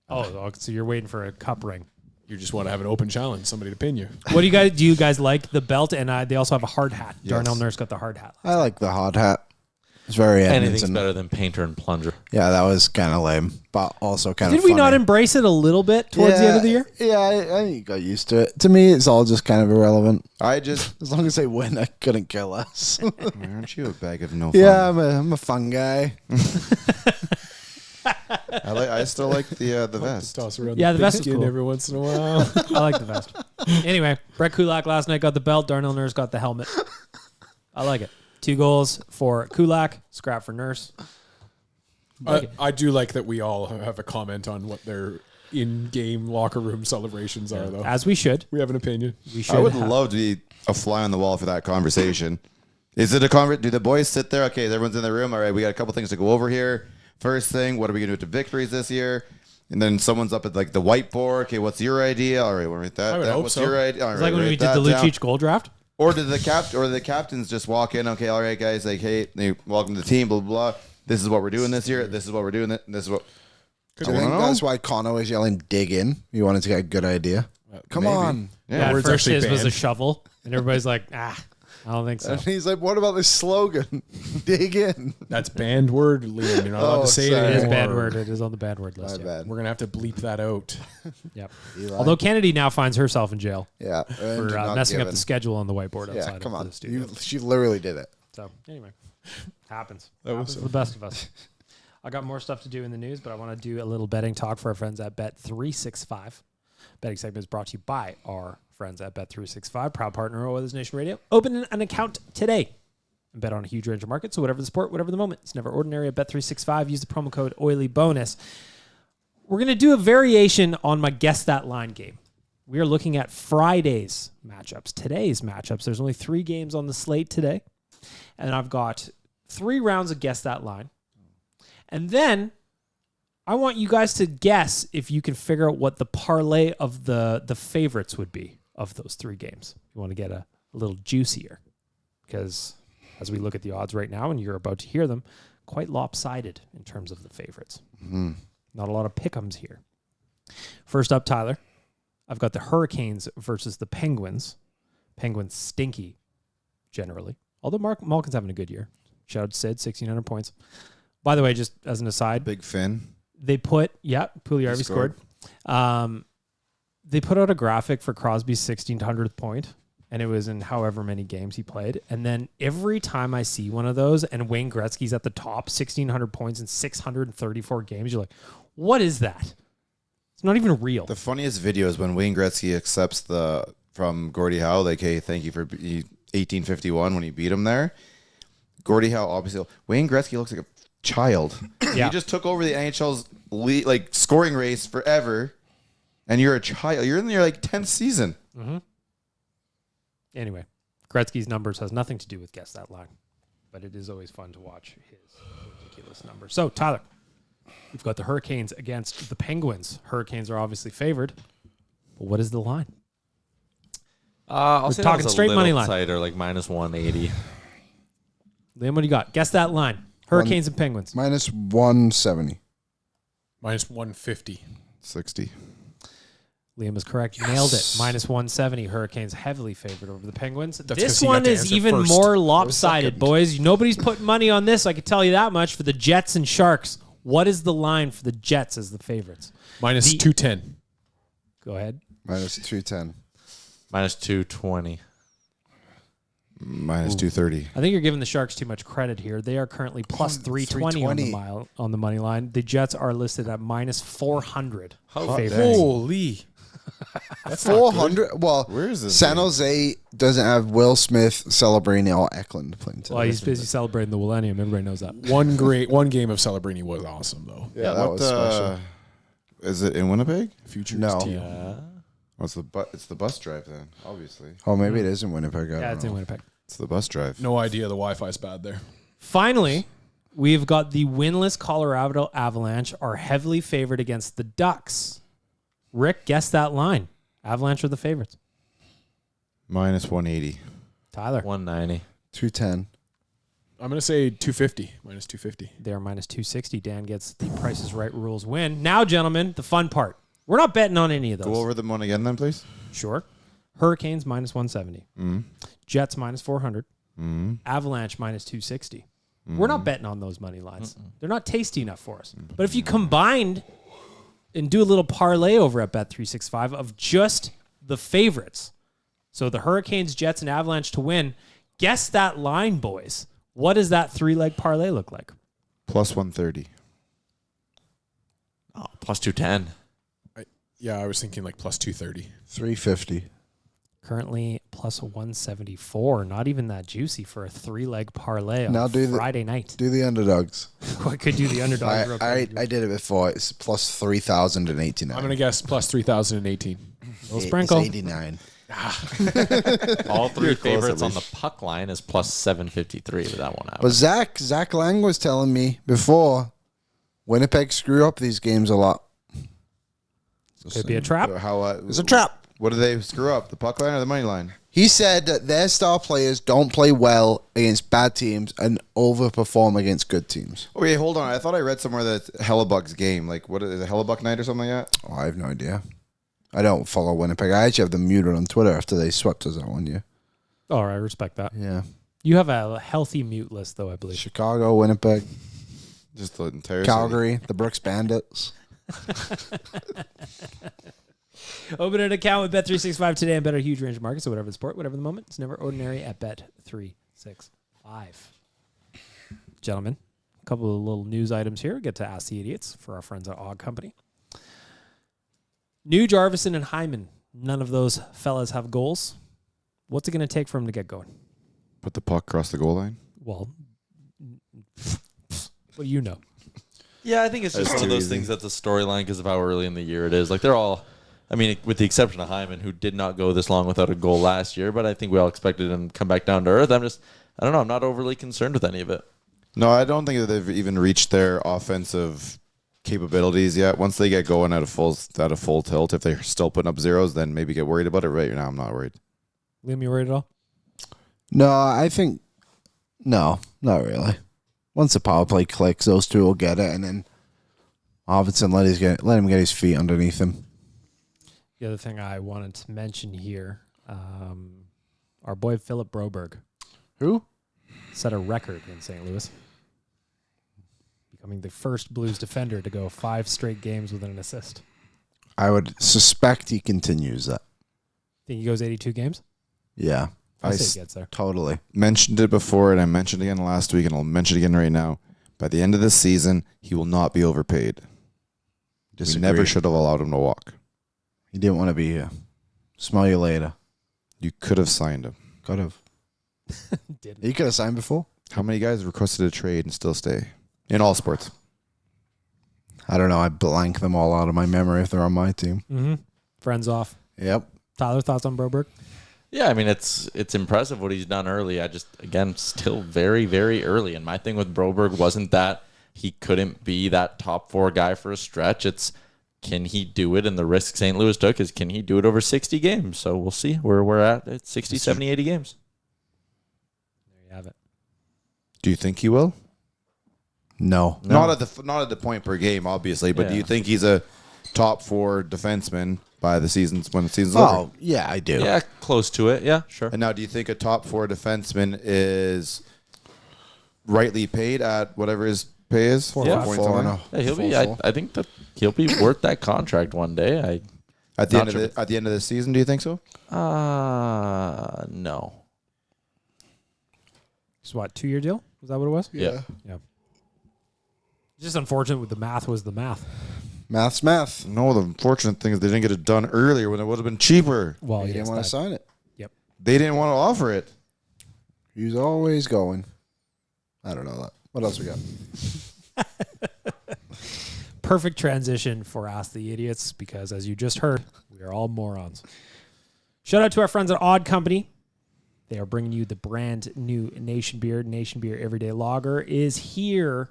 Oh, so you're waiting for a cup ring. You just want to have an open challenge, somebody to pin you. What do you guys like the belt? And they also have a hard hat. Yes. Darnell Nurse got the hard hat. I like the hard hat. It's very Anything's Edmonton. better than painter and plunger. Yeah, that was kind of lame, but also kind of Did we not funny. embrace it a little bit towards the end of the year? Yeah, I think you got used to it. To me, it's all just kind of irrelevant. As As long as they win, I couldn't care less. aren't you a bag of no fun? Yeah, I'm a fun guy. I still like the vest. Toss around Yeah, the thick vest is skin cool. every once in a while. I like the vest. Anyway, Brett Kulak last night got the belt. Darnell Nurse got the helmet. I like it. 2 goals for Kulak, scrap for Nurse. I do like that we all have a comment on what their in-game locker room celebrations are, though. As we should. We have an opinion. We should. I would have- love to be a fly on the wall for that conversation. Is it a conversation? Do the boys sit there? Okay, everyone's in the room. All right, we got a couple things to go over here. First thing, what are we going to do with the victories this year? And then someone's up at like the whiteboard. Okay, what's your idea? All right, we'll write that. I would down. hope What's so. your idea? All It's right, like when we write did the that down. Lucic goal draft. Or did the captains just walk in? Okay, all right, guys. Like, hey, welcome to the team. Blah blah blah. This is what we're doing this year. This is what we're doing. This is what. Do you think that's why Connor was yelling "dig in"? He wanted to get a good idea. Come maybe. on. Yeah, at words first actually his was a banned. shovel. And everybody's like, I don't think so. And he's like, "What about this slogan? Dig in." That's banned word, Liam. You're not allowed Oh, to say sorry. it It is anymore. bad word. It is on the bad word list. My Yeah. bad. We're going to have to bleep that out. Yep. Eli. Although Kennedy now finds herself in jail Yeah, for messing up the schedule on the whiteboard outside Yeah, come of on. the studio. She literally did it. So anyway, happens. That was Happens to the best of us. I got more stuff to do in the news, but I want to do a little betting talk for our friends at Bet365. Betting segment is brought to you by our friends at Bet365, proud partner of Oilersnation Radio. Open an account today and bet on a huge range of markets. So whatever the sport, whatever the moment, it's never ordinary at Bet365. Use the promo code OILYBONUS. We're going to do a variation on my Guess That Line game. We are looking at Friday's matchups, today's matchups. There's only 3 games on the slate today. And I've got 3 rounds of Guess That Line. And then I want you guys to guess if you can figure out what the parlay of the favorites would be of those 3 games. You want to get a little juicier because as we look at the odds right now, and you're about to hear them, quite lopsided in terms of the favorites. Not a lot of pick'ems here. First up, Tyler, I've got the Hurricanes versus the Penguins. Penguins stinky, generally. Although Malkin's having a good year. Shout out to Sid, 1,600 points. By the way, just as an aside, Big Finn. they put, Pugliarvi scored. They put out a graphic for Crosby's 1,600th point, and it was in however many games he played. And then every time I see one of those and Wayne Gretzky's at the top, 1,600 points in 634 games, you're like, what is that? It's not even real. The funniest video is when Wayne Gretzky accepts from Gordie Howe, like, hey, thank you for 1851 when he beat him there. Gordie Howe, obviously, Wayne Gretzky looks like a child. Yeah. He just took over the NHL's scoring race forever, and you're a child. You're in your 10th season. Mm-hmm. Anyway, Gretzky's numbers has nothing to do with Guess That Line, but it is always fun to watch his ridiculous numbers. So, Tyler, we've got the Hurricanes against the Penguins. Hurricanes are obviously favored, but what is the line? I'll say talking that was straight a little money line. tighter, like minus 180. Liam, what do you got? Guess that line. Hurricanes and Penguins. Minus 170. Minus 150. 60. Liam is correct. You nailed it. Minus 170. Hurricanes heavily favored over the Penguins. That's This 'cause he got one to is answer even first. more I was lopsided, second. boys. Nobody's putting money on this. I can tell you that much for the Jets and Sharks. What is the line for the Jets as the favorites? Minus 210. Go ahead. Minus 210. Minus 220. Minus 230. I think you're giving the Sharks too much credit here. They are currently plus 320 on the money line. The Jets are listed at minus 400. favorites. Holy. That's not good. 400. Well, Where is this San game? Jose doesn't have Will Smith, Celebrini, or Eklund playing today. Well, he's busy celebrating the millennium. Everybody knows that. One game of Celebrini was awesome, though. Yeah, that was special. Is it in Winnipeg? Futures No. team. It's the bus drive then, obviously. Oh, maybe it is in Winnipeg. I Yeah, don't it's in know. Winnipeg. It's the bus drive. No idea the Wi-Fi's bad there. Finally, we've got the winless Colorado Avalanche are heavily favored against the Ducks. Rick, guess that line. Avalanche are the favorites. Minus 180. Tyler, 190. 210. I'm going to say 250. Minus 250. they're minus 260. Dan gets the Price is Right rules win. Now, gentlemen, the fun part. We're not betting on any of those. Go over them one again then, please. Sure. Hurricanes minus 170. Jets minus 400. Avalanche minus 260. We're not betting on those money lines. They're not tasty enough for us. But if you combined and do a little parlay over at Bet365 of just the favorites, so the Hurricanes, Jets, and Avalanche to win, guess that line, boys. What does that three-leg parlay look like? Plus 130. Oh, plus 210. I was thinking like plus 230. 350. Currently plus 174. Not even that juicy for a three-leg parlay on Now do the- Friday night. Do the underdogs. I could do the underdog. real I quick. did it before. It's plus 3,089. I'm going to guess plus 3,018. Little sprinkle. It's 89. All three You're close, favorites at on the least. puck line is plus 753, but that won't happen. But Zach Lang was telling me before, Winnipeg screw up these games a lot. Could be a trap. It's a trap. What do they screw up? The puck line or the money line? He said that their star players don't play well against bad teams and overperform against good teams. Okay, hold on. I thought I read somewhere that Hellebuck's game. Like, what is it, Hellebuck night or something like that? Oh, I have no idea. I don't follow Winnipeg. I actually have them muted on Twitter after they swept us that one year. All right, respect that. Yeah. You have a healthy mute list, though, I believe. Chicago, Winnipeg, Just the entire Calgary, the Brooks Bandits. Open an account with Bet365 today and bet a huge range of markets. So whatever the sport, whatever the moment, it's never ordinary at Bet365. Gentlemen, a couple of little news items here. We get to Ask the Idiots for our friends at Og Company. Nuge, Arvidsson, and Hyman. None of those fellas have goals. What's it going to take for them to get going? Put the puck across the goal line. Well, what do you know? Yeah, I think it's just That's one of too those easy. things that's a storyline because of how early in the year it is. Like, they're all, I mean, with the exception of Hyman, who did not go this long without a goal last year, but I think we all expected him to come back down to earth. I don't know. I'm not overly concerned with any of it. No, I don't think that they've even reached their offensive capabilities yet. Once they get going at a full tilt, if they're still putting up zeros, then maybe get worried about it. Right now, I'm not worried. Liam, you worried at all? No, I think No, not really. Once the power play clicks, those two will get it, and then Arvidsson let him get his feet underneath him. The other thing I wanted to mention here, our boy Philip Broberg. Who? Set a record in St. Louis, becoming the first Blues defender to go 5 straight games with an assist. I would suspect he continues that. Think he goes 82 games? Yeah. I say he gets there. Totally. Mentioned it before, and I mentioned it again last week, and I'll mention it again right now. By the end of this season, he will not be overpaid. We never should have allowed him to walk. He didn't want to be here. Smell you later. You could have signed him. Could have. Didn't. He could have signed before. How many guys requested a trade and still stay? In all sports. I don't know. I blank them all out of my memory if they're on my team. Mm-hmm. Friends off. Yep. Tyler, thoughts on Broberg? Yeah, I mean, it's impressive what he's done early. I just, again, still very, very early. And my thing with Broberg wasn't that he couldn't be that top 4 guy for a stretch. It's, can he do it? And the risk St. Louis took is, can he do it over 60 games? So we'll see where we're at 60, 70, 80 games. There you have it. Do you think he will? No. Not at the point per game, obviously, but do you think he's a top 4 defenseman by the season's when the season's over? Oh, yeah, I do. Yeah, close to it. Yeah, sure. And now, do you think a top 4 defenseman is rightly paid at whatever his pay is? 4 Yeah. points Four on and a Yeah, he'll be. full. I think that he'll be worth that contract one day. At the Not end sure. at the end of the season, do you think so? No. It's what, 2-year deal? Was that what it was? Yeah. Yeah. Just unfortunate with the math was the math. Math's math. No, the unfortunate thing is they didn't get it done earlier when it would have been cheaper. Well, He yes, didn't want that- to sign it. Yep. They didn't want to offer it. He's always going. I don't know that. What else we got? Perfect transition for Ask the Idiots because, as you just heard, we are all morons. Shout out to our friends at Odd Company. They are bringing you the brand new Nation Beer. Nation Beer Everyday Lager is here.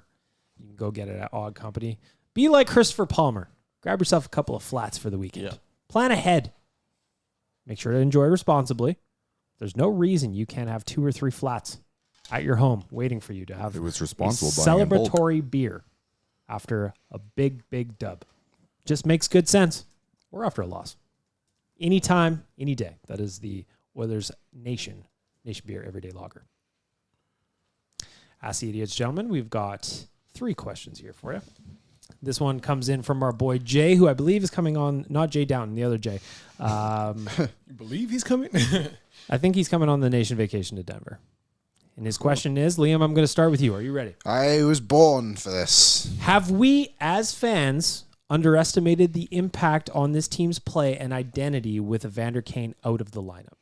You can go get it at Odd Company. Be like Christopher Palmer. Grab yourself a couple of flats for the weekend. Yeah. Plan ahead. Make sure to enjoy responsibly. There's no reason you can't have 2 or 3 flats at your home waiting for you to have It was a responsible buying in bulk. celebratory beer after a big, big dub. Just makes good sense. Or after a loss. Anytime, any day. That is the Oilers Nation Beer Everyday Lager. Ask the Idiots, gentlemen. We've got 3 questions here for you. This one comes in from our boy Jay, who I believe is coming on, not Jay Downton, the other Jay. You believe he's coming? I think he's coming on the nation vacation to Denver. And his question is, Liam, I'm going to start with you. Are you ready? I was born for this. Have we, as fans, underestimated the impact on this team's play and identity with Evander Kane out of the lineup?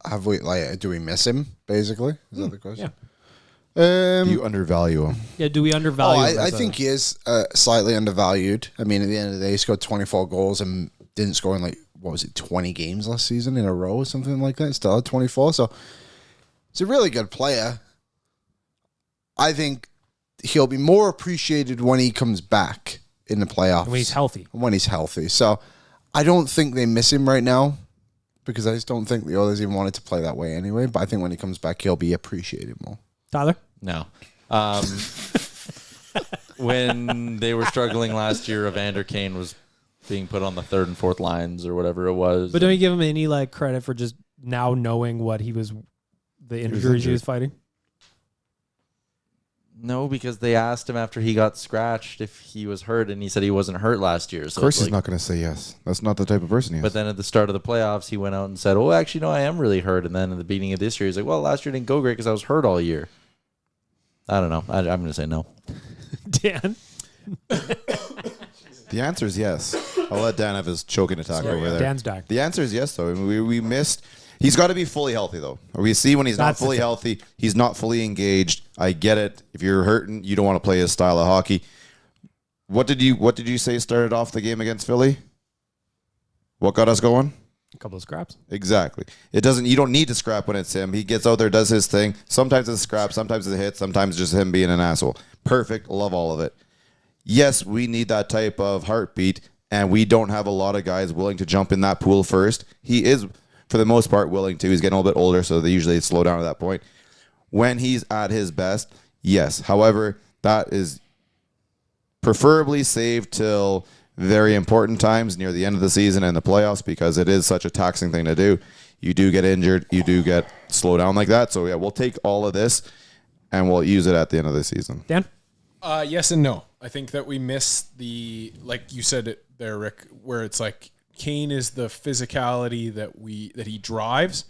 Have we, do we miss him, basically? Is that the question? Do you undervalue him? Yeah, do we undervalue him I as a- think he is slightly undervalued. I mean, at the end of the day, he scored 24 goals and didn't score in 20 games last season in a row or something like that. Still had 24. So he's a really good player. I think he'll be more appreciated when he comes back in the playoffs. when he's healthy. When he's healthy. So I don't think they miss him right now because I just don't think the others even wanted to play that way anyway. But I think when he comes back, he'll be appreciated more. Tyler? No. When they were struggling last year, Evander Kane was being put on the 3rd and 4th lines or whatever it was. But don't you give him any credit for just now knowing what the injuries he was fighting? No, because they asked him after he got scratched if he was hurt, and he said he wasn't hurt last year. So Of course it's he's not going to say yes. That's not the type of person he is. But then at the start of the playoffs, he went out and said, "Oh, actually, no, I am really hurt." And then at the beginning of this year, he's like, "Well, last year didn't go great because I was hurt all year." I don't know. I'm going to say no. Dan? The answer is yes. I'll let Dan have his choking attack over there. Dan's dying. The answer is yes, though. I mean, we missed. He's got to be fully healthy, though. We see when he's That's not fully the thing. healthy, he's not fully engaged. I get it. If you're hurting, you don't want to play his style of hockey. What did you say started off the game against Philly? What got us going? A couple of scraps. Exactly. You don't need to scrap when it's him. He gets out there, does his thing. Sometimes it's a scrap, sometimes it's a hit, sometimes just him being an asshole. Perfect. Love all of it. Yes, we need that type of heartbeat, and we don't have a lot of guys willing to jump in that pool first. He is, for the most part, willing to. He's getting a little bit older, so they usually slow down at that point. when he's at his best, yes. However, that is preferably saved till very important times near the end of the season and the playoffs, because it is such a taxing thing to do. You do get injured. You do get slowed down like that. So, yeah, we'll take all of this and we'll use it at the end of the season. Dan? Yes and no. I think that we miss like you said it there, Rick, where it's like Kane is the physicality that he drives,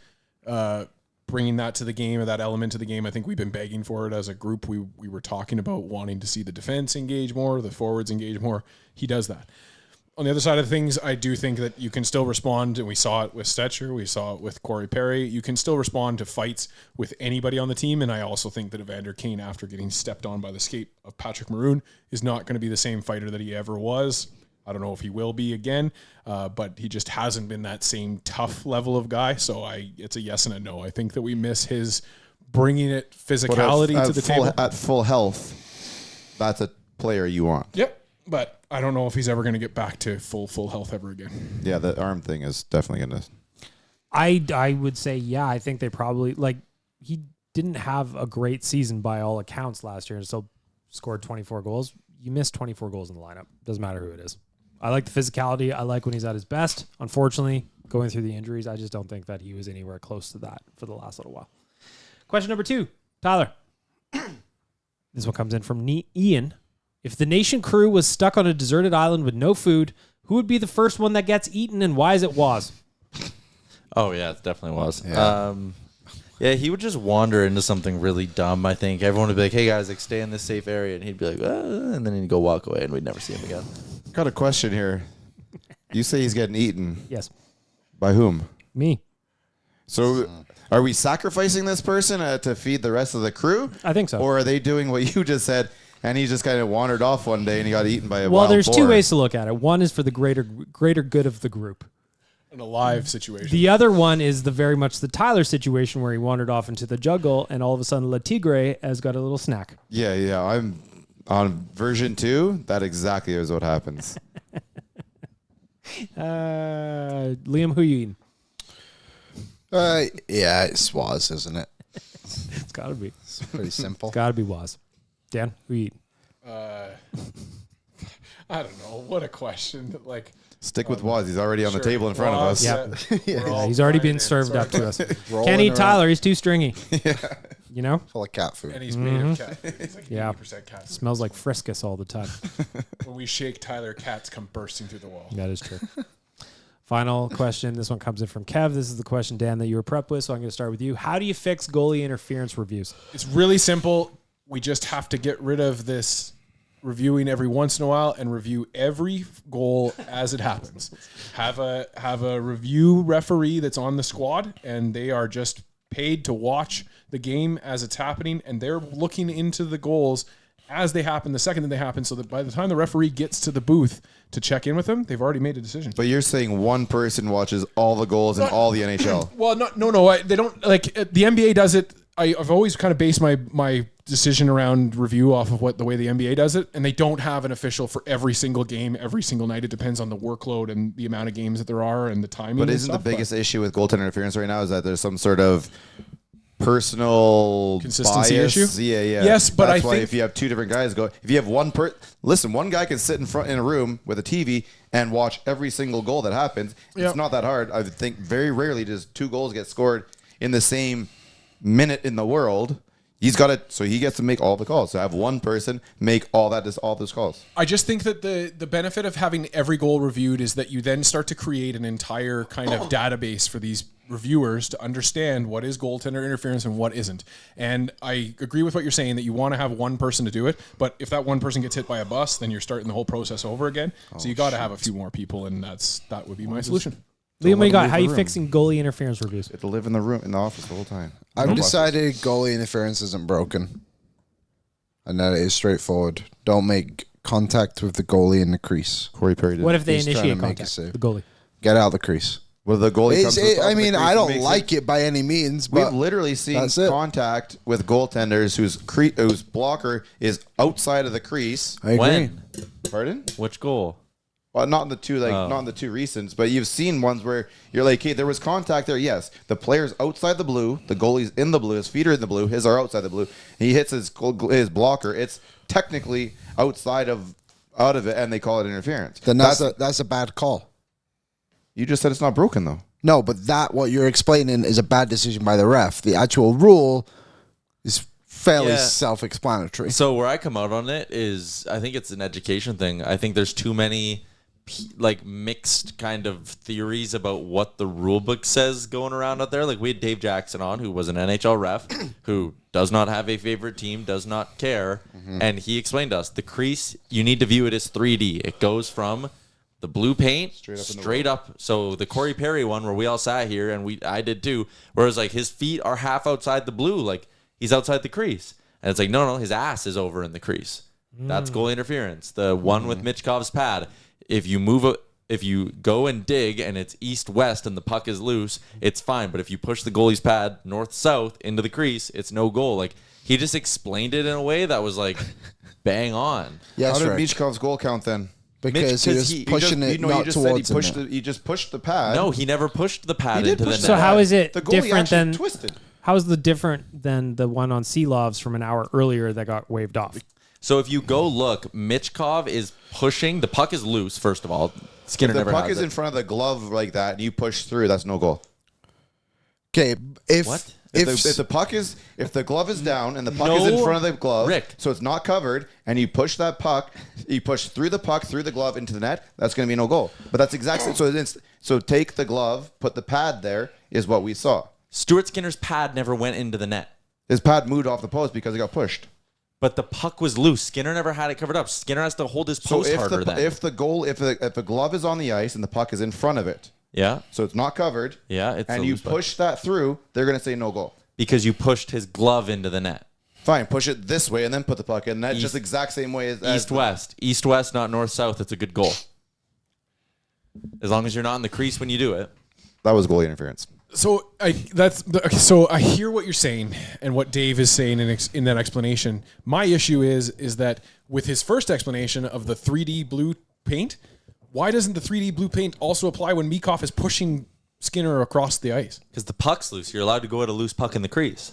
bringing that to the game, or that element to the game. I think we've been begging for it as a group. We were talking about wanting to see the defense engage more, the forwards engage more. He does that. On the other side of things, I do think that you can still respond, and we saw it with Stetcher, we saw it with Corey Perry. You can still respond to fights with anybody on the team, and I also think that Evander Kane, after getting stepped on by the skate of Patrick Maroon, is not going to be the same fighter that he ever was. I don't know if he will be again, but he just hasn't been that same tough level of guy, so it's a yes and a no. I think that we miss his bringing it physicality to the table. At full health, that's a player you want. Yep. But I don't know if he's ever going to get back to full health ever again. Yeah, the arm thing is definitely going to. I would say, yeah, I think they probably, he didn't have a great season by all accounts last year and still scored 24 goals. You miss 24 goals in the lineup. Doesn't matter who it is. I like the physicality. I like when he's at his best. Unfortunately, going through the injuries, I just don't think that he was anywhere close to that for the last little while. Question number 2, Tyler. This one comes in from Ian. If the Nation crew was stuck on a deserted island with no food, who would be the first one that gets eaten, and why is it Waz? Oh, yeah, it definitely was. Yeah. He would just wander into something really dumb, I think. Everyone would be like, hey, guys, stay in this safe area. And he'd be like, and then he'd go walk away, and we'd never see him again. Got a question here. You say he's getting eaten. Yes. By whom? Me. So are we sacrificing this person to feed the rest of the crew? I think so. Or are they doing what you just said, and he just kind of wandered off one day and he got eaten by a Well, wild there's boar? 2 ways to look at it. One is for the greater good of the group. In a live situation. The other one is very much the Tyler situation where he wandered off into the jungle and all of a sudden Le Tigre has got a little snack. Yeah. I'm on version 2. That exactly is what happens. Liam, who you eating? Yeah, it's Waz, isn't it? It's got to be. It's pretty simple. Got to be Waz. Dan, who you eating? I don't know. What a question. Stick with Waz. He's already on the table in front of us. Yeah, he's already been served up to us. Can't eat Tyler. He's too stringy. You know? Full of cat food. And he's made of cat food. He's like 80% cat food. Smells like Friskus all the time. When we shake Tyler, cats come bursting through the wall. That is true. Final question. This one comes in from Kev. This is the question, Dan, that you were prepped with, so I'm going to start with you. How do you fix goalie interference reviews? It's really simple. We just have to get rid of this reviewing every once in a while and review every goal as it happens. Have a review referee that's on the squad, and they are just paid to watch the game as it's happening, and they're looking into the goals as they happen, the second that they happen, so that by the time the referee gets to the booth to check in with them, they've already made a decision. But you're saying one person watches all the goals in all the NHL. Well, no. They don't, the NBA does it. I've always kind of based my decision around review off of the way the NBA does it, and they don't have an official for every single game, every single night. It depends on the workload and the amount of games that there are and the timing. But isn't the biggest issue with goaltender interference right now is that there's some sort of personal consistency bias issue? Yeah. Yes, but that's I why think if you have 2 different guys if you have one guy can sit in a room with a TV and watch every single goal that happens. Yep. It's not that hard. I think very rarely does 2 goals get scored in the same minute in the world. He's got it, so he gets to make all the calls. So have one person make all those calls. I just think that the benefit of having every goal reviewed is that you then start to create an entire kind of database for these reviewers to understand what is goaltender interference and what isn't. And I agree with what you're saying that you want to have one person to do it, but if that one person gets hit by a bus, then you're starting the whole process over again. So you got to have a few more people, and that would be my solution. Liam, what you got? How are you fixing goalie interference reviews? It'll live in the room, in the office the whole time. I've decided goalie interference isn't broken, and that it is straightforward. Don't make contact with the goalie in the crease. Corey Perry did. What if they He's initiate trying to make contact? a save. The goalie. Get out of the crease. Well, the goalie comes to the top of the crease I and don't makes like it by any means, but we've literally seen that's it. contact with goaltenders whose blocker is outside of the crease. I agree. When? Pardon? Which goal? Well, not in the two not in the two recents, but you've seen ones where you're like, hey, there was contact there. Yes, the player's outside the blue, the goalie's in the blue, his feet are in the blue, his are outside the blue. He hits his blocker. It's technically out of it, and they call it interference. Then that's a bad call. You just said it's not broken though. No, but what you're explaining is a bad decision by the ref. The actual rule is fairly self-explanatory. So where I come out on it is, I think it's an education thing. I think there's too many mixed kind of theories about what the rule book says going around out there. Like we had Dave Jackson on, who was an NHL ref, who does not have a favorite team, does not care, and he explained to us the crease. You need to view it as 3D. It goes from the blue paint straight up. So the Corey Perry one where we all sat here and I did too, where it was like his feet are half outside the blue, like he's outside the crease, and it's like no, his ass is over in the crease. That's goal interference. The one with Michkov's pad. If you go and dig and it's east-west and the puck is loose, it's fine. But if you push the goalie's pad north-south into the crease, it's no goal. Like he just explained it in a way that was like bang on. Yes, How did Rick. Michkov's goal count then? Because he was pushing it not towards him. He just pushed the pad. No, he never pushed the pad He did into the push net. So how is it The goalie different actually than twisted. how is the different than the one on Seelovs from an hour earlier that got waved off? So if you go look, Michkov is pushing. The puck is loose, first of all. Skinner If the never puck has is it. in front of the glove like that and you push through, that's no goal. Okay, if What? If the glove is down and the puck is in front of the glove, Rick. so it's not covered, and you push that puck, you push through the puck through the glove into the net, that's going to be no goal. But that's exactly so take the glove, put the pad there is what we saw. Stuart Skinner's pad never went into the net. His pad moved off the post because it got pushed. But the puck was loose. Skinner never had it covered up. Skinner has to hold his post harder then. If the glove is on the ice and the puck is in front of it, Yeah. so it's not covered, It's and a you loose puck. push that through, they're going to say no goal. Because you pushed his glove into the net. Fine, push it this way and then put the puck in. That's just exact same way as East-west. East-west, not north-south. It's a good goal. As long as you're not in the crease when you do it. That was goalie interference. So I hear what you're saying and what Dave is saying in that explanation. My issue is that with his first explanation of the 3D blue paint, why doesn't the 3D blue paint also apply when Michkov is pushing Skinner across the ice? Because the puck's loose. You're allowed to go at a loose puck in the crease.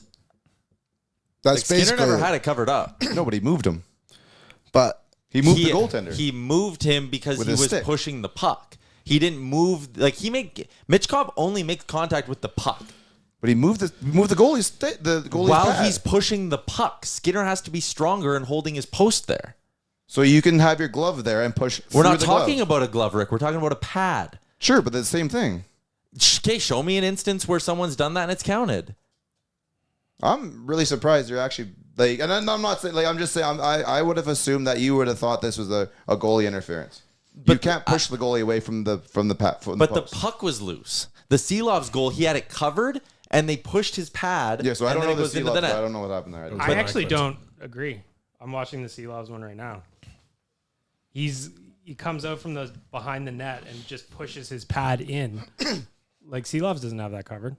that's Skinner basically, never had it covered up. Nobody moved him. but He moved the goaltender. He moved him because With he his was stick. pushing the puck. He didn't move. Michkov only makes contact with the puck. But he moved the goalie's While pad. he's pushing the puck, Skinner has to be stronger and holding his post there. So you can have your glove there and push. We're not through the talking glove. about a glove, Rick. We're talking about a pad. Sure, but the same thing. Okay, show me an instance where someone's done that and it's counted. I'm really surprised you're actually and I'm not saying I'm just saying I would have assumed that you would have thought this was a goalie interference. But you can't push the goalie away from the pad. But the puck was loose. The Seelov's goal, he had it covered, and they pushed his pad. Yeah, so I and don't then know it goes into the the net. I don't know what happened there. I actually don't agree. I'm watching the Seelovs one right now. He comes out from the behind the net and just pushes his pad in. Like Seelovs doesn't have that covered.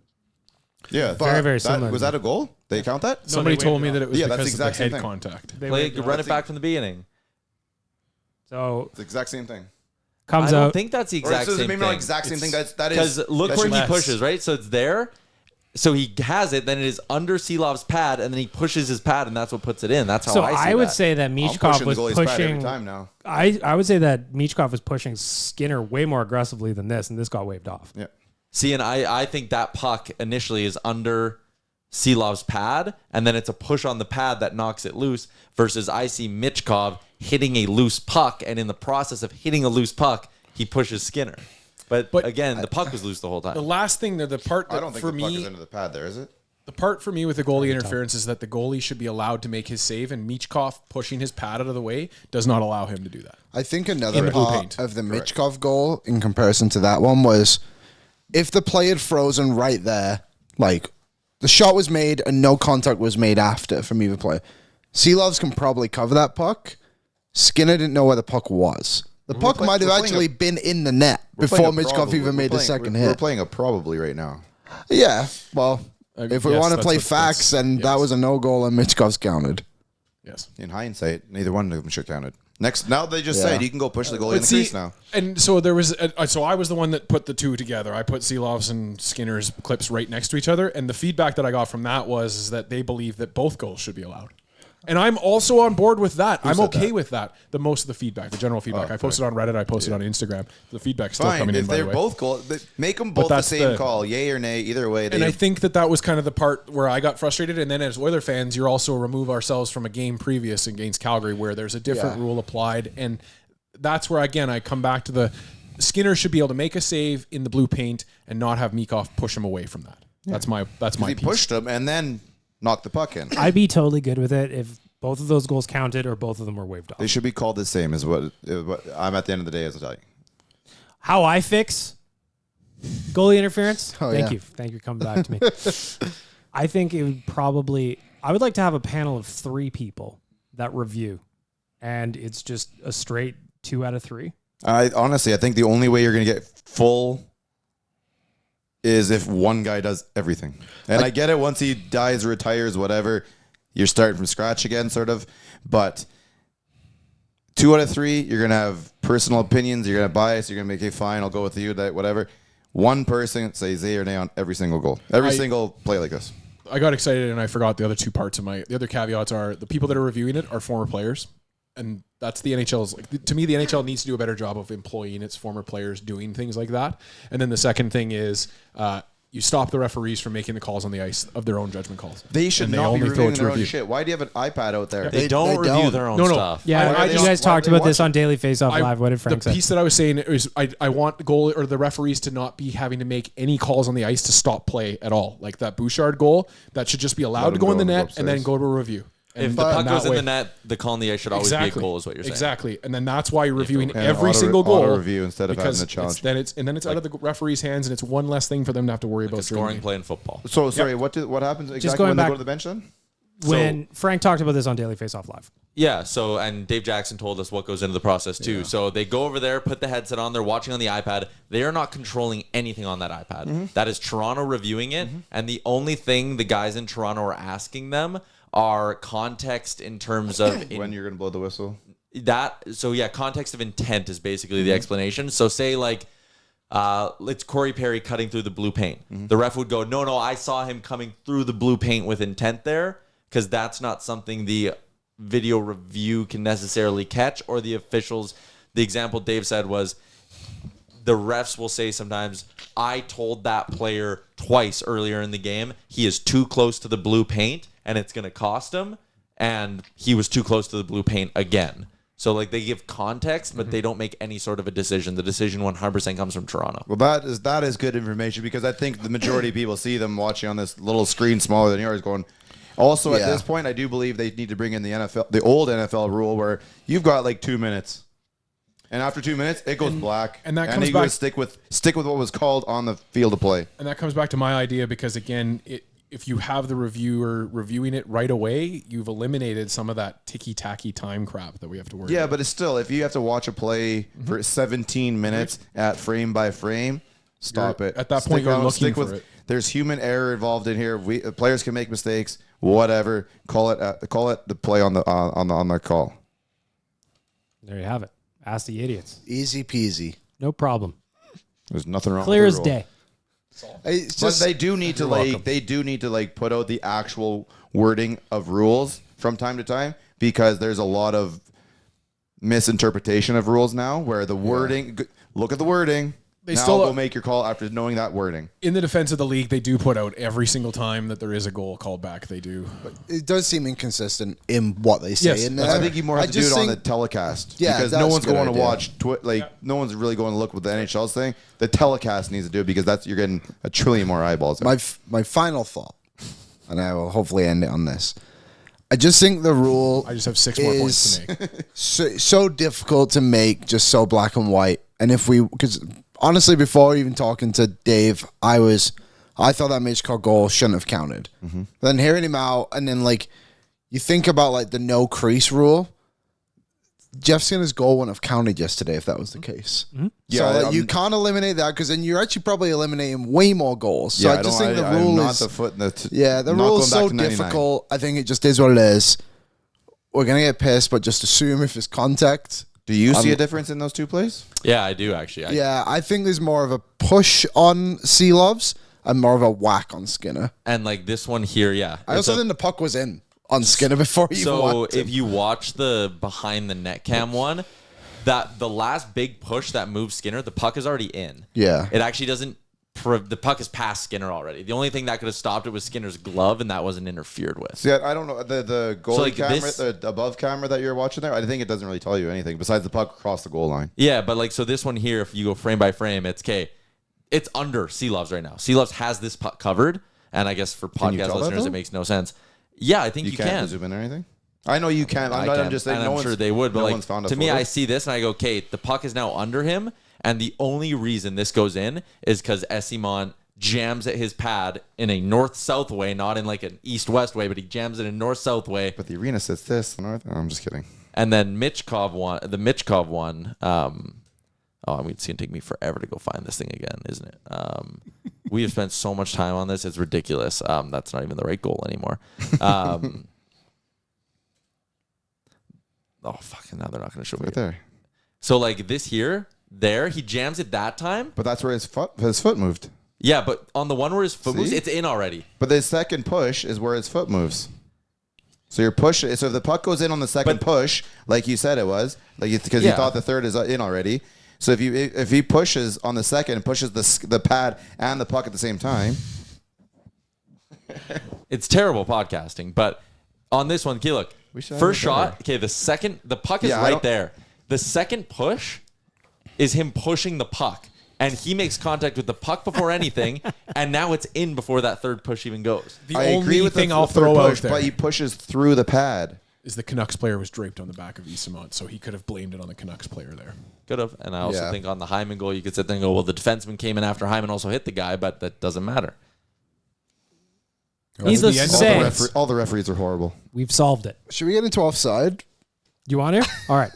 Yeah, Very similar. Was that a goal? They count that? Somebody they told waved me it that it was Yeah, that's because the of exact the same head thing. contact. They Play, waved it run off. it back from the beginning. So It's the exact same thing. I comes don't out. think that's the Or exact so same maybe thing. not exact same thing. That is Because look that where should he be- pushes, right? So it's there. So he has it, then it is under Seelov's pad, and then he pushes his pad, and that's what puts it in. That's how So I see I would that. say that I'm Michkov pushing was the goalie's pad every pushing. time now. I would say that Michkov was pushing Skinner way more aggressively than this, and this got waved off. Yeah. See, and I think that puck initially is under Seelov's pad, and then it's a push on the pad that knocks it loose, versus I see Michkov hitting a loose puck, and in the process of hitting a loose puck, he pushes Skinner. But again, the puck was loose the whole time. The last thing, the part I that don't think for the puck me, is into the pad there, is it? the part for me with the goalie interference is that the goalie should be allowed to make his save, and Michkov pushing his pad out of the way does not allow him to do that. I think In another the blue part paint. of the Michkov goal in comparison to that one was if the play had frozen right there, like the shot was made and no contact was made after from either player, Seelovs can probably cover that puck. Skinner didn't know where the puck was. The puck might have actually been in the net before Michkov even made the second hit. We're playing a probably right now. Yeah, well, if we yes, want to that's play what- facts, then that was a no goal and Michkov's counted. Yes. In hindsight, neither one of them should count it. Now they just said you can go push the goalie in the crease now. And so there was, so I was the one that put the two together. I put Seelov's and Skinner's clips right next to each other, and the feedback that I got from that was that they believe that both goals should be allowed. And I'm also on board with that. I'm okay with that. Most of the feedback, the general feedback. I posted on Reddit. I posted on Instagram. The feedback's still coming in, by the way. If they're both goals, make them both the same call, yay or nay, either way. And I think that was kind of the part where I got frustrated. And then as Oiler fans, you're also remove ourselves from a game previous against Calgary where there's a different rule applied. And that's where, again, I come back to the Skinner should be able to make a save in the blue paint and not have Meekhoff push him away from that. That's my He piece. pushed him and then knocked the puck in. I'd be totally good with it if both of those goals counted or both of them were waved off. They should be called the same as what I'm at the end of the day as I tell you. How I fix goalie interference? Thank yeah. you. Thank you for coming back to me. I think it would probably, I would like to have a panel of 3 people that review, and it's just a straight 2 out of 3. I think the only way you're going to get full is if one guy does everything. And I get it, once he dies, retires, whatever, you're starting from scratch again, sort of. But 2 out of 3, you're going to have personal opinions, you're going to have bias, you're going to make, okay, fine, I'll go with you, that whatever. One person says yay or nay on every single goal. Every single play like this. I got excited and I forgot the other 2 parts of the other caveats are the people that are reviewing it are former players. And that's the NHL's, to me, the NHL needs to do a better job of employing its former players doing things like that. And then the second thing is you stop the referees from making the calls on the ice of their own judgment calls. They should not be reviewing their own shit. Why do you have an iPad out there? They don't review their own stuff. Yeah, you guys talked about this on Daily Faceoff Live. What did Frank say? The piece that I was saying is I want the goal or the referees to not be having to make any calls on the ice to stop play at all. Like that Bouchard goal, that should just be allowed to go in the net and then go to a review. If the puck goes in the net, the call in the ice should always be a goal, is what you're saying. Exactly. And then that's why you're reviewing every single goal. Auto review instead of having the challenge. Then it's out of the referee's hands, and it's one less thing for them to have to worry about. Scoring play in football. So, sorry, what happens exactly going when they back- go to the bench then? When Frank talked about this on Daily Faceoff Live. Yeah, so, and Dave Jackson told us what goes into the process too. Yeah. So they go over there, put the headset on, they're watching on the iPad. They are not controlling anything on that iPad. Mm-hmm. That is Toronto reviewing it, and the only thing the guys in Toronto are asking them are context in terms of when you're going to blow the whistle. Context of intent is basically the explanation. So say like it's Corey Perry cutting through the blue paint. Mm-hmm. The ref would go, no, I saw him coming through the blue paint with intent there, because that's not something the video review can necessarily catch, or the officials. The example Dave said was the refs will say sometimes, I told that player twice earlier in the game, he is too close to the blue paint and it's going to cost him, and he was too close to the blue paint again. So like they give context, but they don't make any sort of a decision. The decision 100% comes from Toronto. Well, that is good information, because I think the majority of people see them watching on this little screen smaller than yours going. Also, at this point, I do believe they need to bring in the old NFL rule where you've got like 2 minutes, and after 2 minutes it goes black, and that comes back. Stick with what was called on the field of play. And that comes back to my idea, because again, if you have the reviewer reviewing it right away, you've eliminated some of that ticky-tacky time crap that we have to worry about. Yeah, but it's still, if you have to watch a play for 17 minutes at frame by frame, stop it. At that point, you're looking for it. There's human error involved in here. Players can make mistakes. Whatever. Call it the play on the call. There you have it. Ask the idiots. Easy peasy. No problem. There's nothing wrong. Clear with as the rule. day. It's just, but they do need to put out the actual wording of rules from time to time, because there's a lot of misinterpretation of rules now where the wording, look at the wording. Now go make your call after knowing that wording. In the defense of the league, they do put out every single time that there is a goal called back. They do. But it does seem inconsistent in what they say. Yes. In there. I think you more have to do it on the telecast. Yeah, because no one's going to watch. No one's really going to look what the NHL's saying. The telecast needs to do it, because you're getting a trillion more eyeballs. My final thought, and I will hopefully end it on this. I just think the rule. I just have 6 more points to make. so difficult to make, just so black and white. And because honestly, before even talking to Dave, I thought that Mitch called goal shouldn't have counted. Mm-hmm. Then hearing him out, and then you think about the no crease rule. Jeff Skinner's goal wouldn't have counted yesterday if that was the case. Mm-hmm. Yeah, so you can't eliminate that, because then you're actually probably eliminating way more goals. So I just think the rule is the foot in the the rule is so difficult. I think it just is what it is. we're going to get pissed, but just assume if it's contact. Do you see a difference in those two plays? Yeah, I do actually. I think there's more of a push on Seelovs and more of a whack on Skinner. And like this one here, yeah. I also think the puck was in on Skinner before he even whacked him. If you watch the behind the net cam one, that the last big push that moves Skinner, the puck is already in. Yeah. It actually doesn't. The puck is past Skinner already. The only thing that could have stopped it was Skinner's glove, and that wasn't interfered with. See, I don't know the goalie So, like, camera, this- the above camera that you're watching there. I think it doesn't really tell you anything besides the puck across the goal line. Yeah, but like so this one here, if you go frame by frame, it's okay. It's under Seelovs right now. Seelovs has this puck covered, and I guess for Can you podcast tell that, listeners, though? it makes no sense. Yeah, I think you can't can. zoom in or anything. I know you can. I'm just saying. and No I'm sure one's- they would, but no like one's found a to me, photo. I see this and I go, okay, the puck is now under him, and the only reason this goes in is because Esimont jams at his pad in a north-south way, not in like an east-west way, but he jams it in north-south way. But the arena says this. The north. Oh, I'm just kidding. And then the Michkov one. Oh, I mean, it's gonna take me forever to go find this thing again, isn't it? We have spent so much time on this; it's ridiculous. That's not even the right goal anymore. Oh fucking! Now they're not gonna show me Right there. So like this here, he jams it that time. But that's where his foot moved. Yeah, but on the one where his foot moves, See? it's in already. But the second push is where his foot moves. So you're pushing. So if the puck goes in on the second push, like you said it was, like because you Yeah. thought the third is in already. So if he pushes on the second and pushes the pad and the puck at the same time, It's terrible podcasting, but on this one, okay, look, should have first it better. shot, okay, the puck is Yeah, I right don't- there. The second push is him pushing the puck, and he makes contact with the puck before anything, and now it's in before that third push even goes. The I only agree with thing the I'll third throw out push, there but he pushes through the pad. is the Canucks player was draped on the back of Esamont, so he could have blamed it on the Canucks player there. Could have. And I also Yeah. think on the Hyman goal, you could sit there and go, well, the defenseman came in after Hyman also hit the guy, but that doesn't matter. Needless to end of say, All the referees are horrible. we've solved it. Should we get into offside? You want to? All right.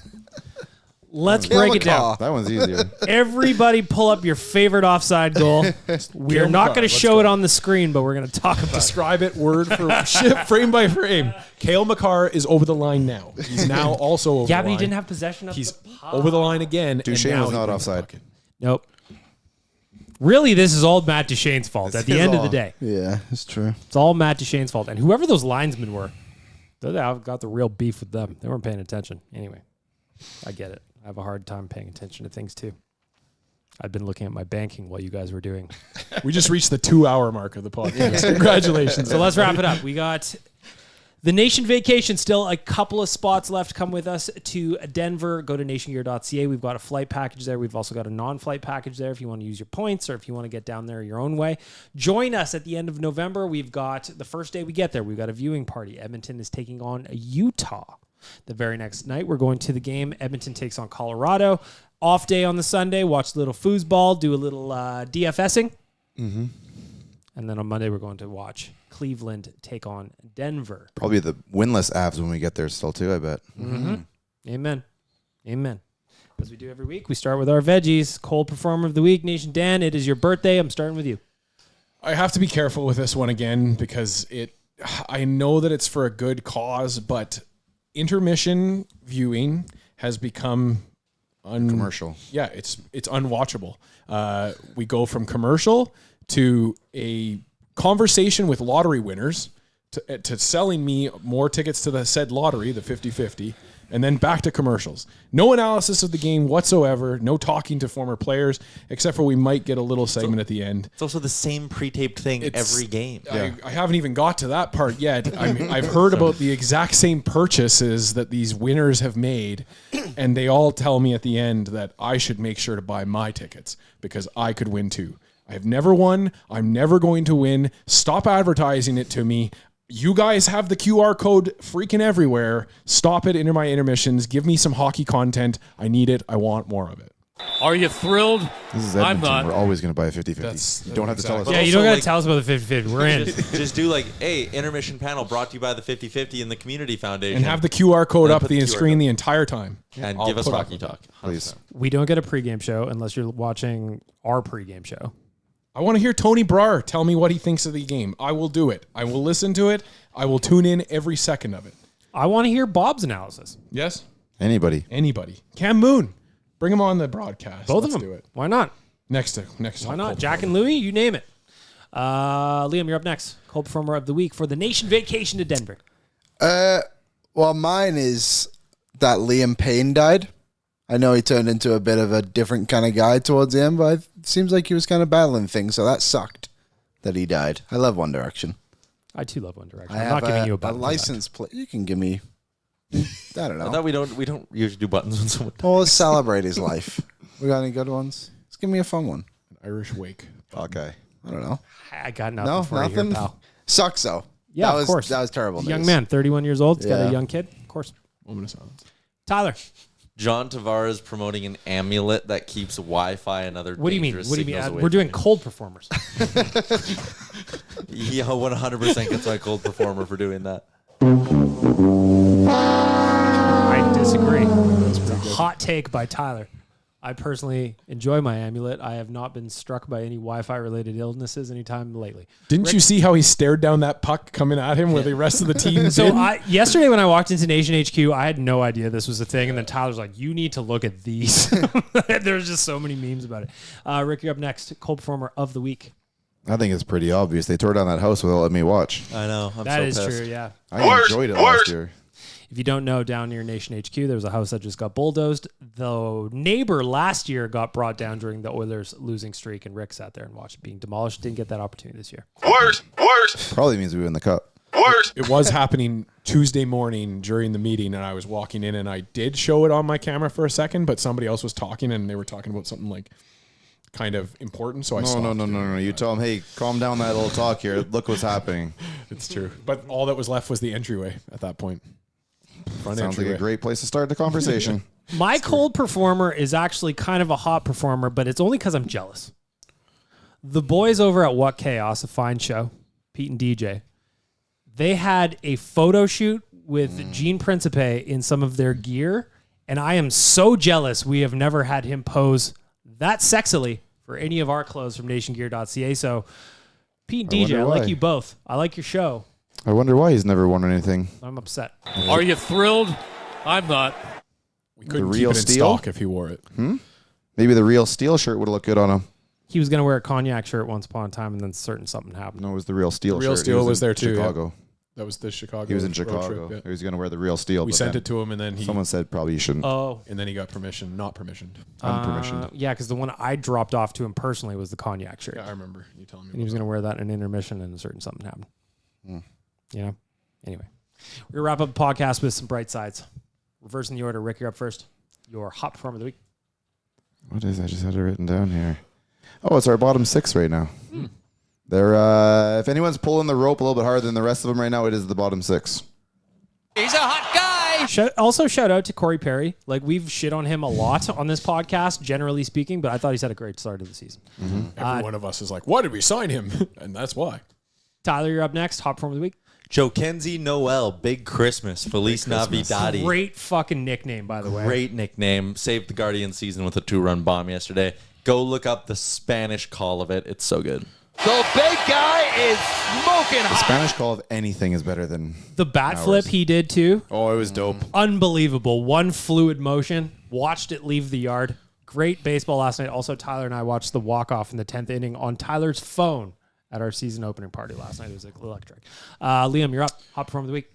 Let's break it down. That one's easier. Everybody pull up your favorite offside goal. We are Kale not McCarr, going to let's show go. it on the screen, but we're going to talk about it. Describe it word for frame by frame. Kale McCarr is over the line now. He's now also over Yeah, the but he line. didn't have possession of He's the puck. over the line again. Duchesne and now was he not brings the offside. puck in. Nope. Really, this is all Matt Duchesne's fault at the is end of all. the day. Yeah, it's true. It's all Matt Duchesne's fault. And whoever those linesmen were, I've got the real beef with them. They weren't paying attention. Anyway, I get it. I have a hard time paying attention to things, too. I've been looking at my banking while you guys were doing. We just reached the 2-hour mark of the podcast. Congratulations. So let's wrap it up. We got the Nation vacation, still a couple of spots left. Come with us to Denver. Go to nationgear.ca. We've got a flight package there. We've also got a non-flight package there if you want to use your points or if you want to get down there your own way. Join us at the end of November. We've got the first day we get there. We've got a viewing party. Edmonton is taking on Utah. The very next night, we're going to the game. Edmonton takes on Colorado. Off day on the Sunday. Watch a little foosball. Do a little DFSing. Mm-hmm. And then on Monday, we're going to watch Cleveland take on Denver. Probably the winless Avs when we get there still too, I bet. Mm-hmm. Amen. Amen. As we do every week, we start with our veggies. Cold Performer of the Week, Nation Dan, it is your birthday. I'm starting with you. I have to be careful with this one again because I know that it's for a good cause, but intermission viewing has become Commercial. Yeah, it's unwatchable. We go from commercial to a conversation with lottery winners to selling me more tickets to the said lottery, the 50-50, and then back to commercials. No analysis of the game whatsoever, no talking to former players, except for we might get a little segment at the end. It's also the same pre-taped thing every game. I haven't even got to that part yet. I've heard about the exact same purchases that these winners have made, and they all tell me at the end that I should make sure to buy my tickets because I could win too. I have never won. I'm never going to win. Stop advertising it to me. You guys have the QR code freaking everywhere. Stop it in my intermissions. Give me some hockey content. I need it. I want more of it. Are you thrilled? This is I'm Edmonton. not. We're always going to buy a 50-50. You don't have to tell us. Yeah, you also, don't got to like- tell us about the 50-50. We're in. Just do like, hey, intermission panel brought to you by the 50-50 and the Community Foundation. And have the QR code And up put the the QR screen code. the entire time. and I'll give us put up hockey with it. talk. Please. We don't get a pregame show unless you're watching our pregame show. I want to hear Tony Brar tell me what he thinks of the game. I will do it. I will listen to it. I will tune in every second of it. I want to hear Bob's analysis. Yes. Anybody. Cam Moon. Bring him on the broadcast. Both Let's of them. do it. Why not? Next. Why not? Jack and Louie, you name it. Liam, you're up next. Cold Performer of the Week for the nation vacation to Denver. Well, mine is that Liam Payne died. I know he turned into a bit of a different kind of guy towards the end, but it seems like he was kind of battling things, so that sucked that he died. I love One Direction. I too love One Direction. I'm I'm not giving you a a button. license plate. You can give me. I don't know. I thought we don't usually do buttons when someone. Well, let's celebrate his life. We got any good ones? Let's give me a fun one. Irish wake. Okay. I don't know. I got nothing No, for you nothing. here, pal. Sucks though. Yeah, that of course. That was terrible. Young news. man, 31 years old. He's got Yeah. a young kid. Of course. Moment of silence. Tyler, John Tavares promoting an amulet that keeps Wi-Fi and other what do you mean? dangerous What do you mean? signals away We're from doing you. cold performers. Yeah, 100% gets my cold performer for doing that. I disagree. It's a hot take by Tyler. I personally enjoy my amulet. I have not been struck by any Wi-Fi related illnesses anytime lately. Didn't you see how he stared down that puck coming at him where the rest of the team So didn't? yesterday when I walked into Nation HQ, I had no idea this was a thing, and then Tyler's like, "You need to look at these." There's just so many memes about it. Rick, you're up next. Cold Performer of the Week. I think it's pretty obvious. They tore down that house without letting me watch. I know. That is true. Yeah. I enjoyed it last year. If you don't know, down near Nation HQ, there was a house that just got bulldozed. The neighbor last year got brought down during the Oilers losing streak, and Rick sat there and watched it being demolished. Didn't get that opportunity this year. Probably means we win the cup. It was happening Tuesday morning during the meeting, and I was walking in, and I did show it on my camera for a second, but somebody else was talking, and they were talking about something like kind of important, so I stopped. No. You tell them, hey, calm down that little talk here. Look what's happening. It's true. But all that was left was the entryway at that point. Front Sounds like entryway. a great place to start the conversation. My cold performer is actually kind of a hot performer, but it's only because I'm jealous. The boys over at What Chaos, a fine show, Pete and DJ, they had a photo shoot with Gene Principe in some of their gear, and I am so jealous we have never had him pose that sexily for any of our clothes from nationgear.ca. So, Pete and DJ, I wonder like why. you both. I like your show. I wonder why he's never won anything. I'm upset. Are you thrilled? I'm not. We couldn't real keep it in steel? stock if he wore it. Maybe the real steel shirt would have looked good on him. He was going to wear a cognac shirt once upon a time, and then something happened. No, it was the real steel The real shirt. steel He was in there too, yeah. Chicago. That was the Chicago. He was in road Chicago. trip, He was going to wear the real steel. We but sent then it to him, and then someone said probably you shouldn't. Oh. and then he got permission, not permissioned. Unpermissioned. Yeah, because the one I dropped off to him personally was the cognac shirt. Yeah, I remember you telling me. And he was going to wear that in intermission, and something happened. You know? Anyway, we're going to wrap up the podcast with some bright sides. Reversing the order. Rick, you're up first. Your hot performer of the week. What is? I just had it written down here. Oh, it's our bottom six right now. They're if anyone's pulling the rope a little bit harder than the rest of them right now, it is the bottom six. He's a hot guy. Also, shout out to Corey Perry. Like, we've shit on him a lot on this podcast, generally speaking, but I thought he's had a great start of the season. Every one of us is like, why did we sign him? And that's why. Tyler, you're up next. Hot performer of the week. Joe Kenzie Noel, Big Christmas, Feliz Navidad. Great fucking nickname, by the way. Great nickname. Saved the Guardians season with a 2-run bomb yesterday. Go look up the Spanish call of it. It's so good. The big guy is smoking The hot. Spanish call of anything is better than The bat ours. flip he did, too. Oh, it was dope. Unbelievable. One fluid motion. Watched it leave the yard. Great baseball last night. Also, Tyler and I watched the walk-off in the 10th inning on Tyler's phone at our season opening party last night. It was electric. Liam, you're up. Hot performer of the week.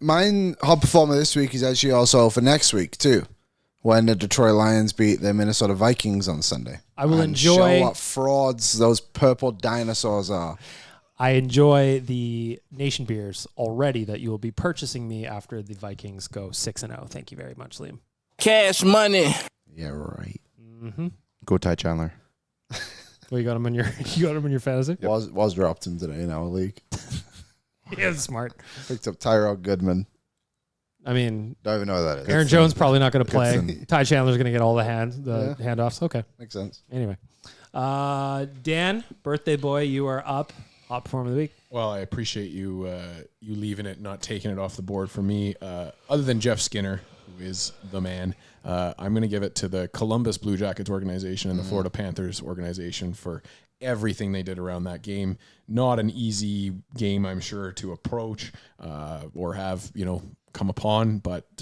Mine hot performer this week is actually also for next week too, when the Detroit Lions beat the Minnesota Vikings on Sunday. I will And enjoy- show what frauds those purple dinosaurs are. I enjoy the Nation beers already that you will be purchasing me after the Vikings go 6-0. Thank you very much, Liam. Cash money. Yeah, right. Go Ty Chandler. Well, you got him in your fantasy? Was dropped him today in our league. Yeah, smart. Picked up Tyrell Goodman. I mean, Don't even know what that is. Aaron Jones probably not going to play. Goodson. Ty Chandler's going to get all the handoffs. Okay. Makes sense. Anyway, Dan, birthday boy, you are up. Hot performer of the week. Well, I appreciate you you leaving it, not taking it off the board for me. Other than Jeff Skinner, who is the man, I'm going to give it to the Columbus Blue Jackets organization and the Florida Panthers organization for everything they did around that game. not an easy game, I'm sure, to approach or have, come upon. But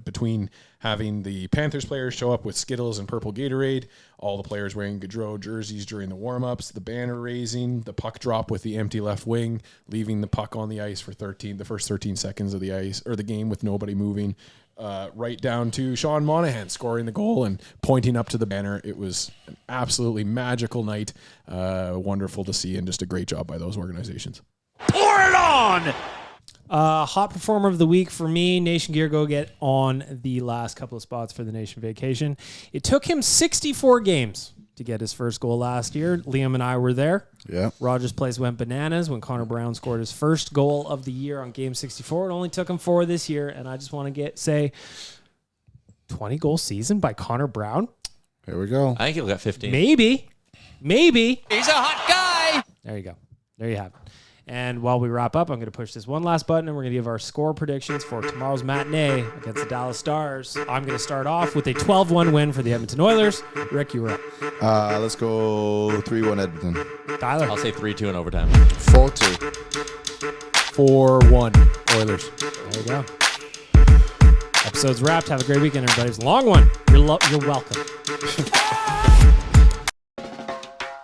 between having the Panthers players show up with Skittles and purple Gatorade, all the players wearing Gaudreau jerseys during the warm-ups, the banner raising, the puck drop with the empty left wing, leaving the puck on the ice for the first 13 seconds of the ice or the game with nobody moving, right down to Sean Monahan scoring the goal and pointing up to the banner. It was an absolutely magical night. Wonderful to see, and just a great job by those organizations. Pour it on! Hot performer of the week for me, Nation Gear go get on the last couple of spots for the Nation vacation. It took him 64 games to get his first goal last year. Liam and I were there. Yeah. Rogers Place went bananas when Connor Brown scored his first goal of the year on game 64. It only took him 4 this year, and I just want to say 20-goal season by Connor Brown. Here we go. I think he'll get 15. Maybe. He's a hot guy! There you go. There you have it. And while we wrap up, I'm going to push this one last button, and we're going to give our score predictions for tomorrow's matinee against the Dallas Stars. I'm going to start off with a 12-1 win for the Edmonton Oilers. Rick, you were up. Let's go 3-1 Edmonton. Tyler. I'll say 3-2 in overtime. 4-2. 4-1 Oilers. There you go. Episode's wrapped. Have a great weekend, everybody. It's a long one. You're welcome.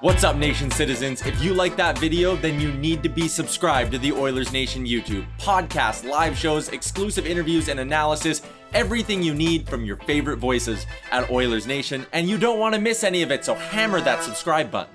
What's up, Nation citizens? If you like that video, then you need to be subscribed to the Oilers Nation YouTube. Podcasts, live shows, exclusive interviews, and analysis. Everything you need from your favorite voices at Oilers Nation. And you don't want to miss any of it, so hammer that subscribe button.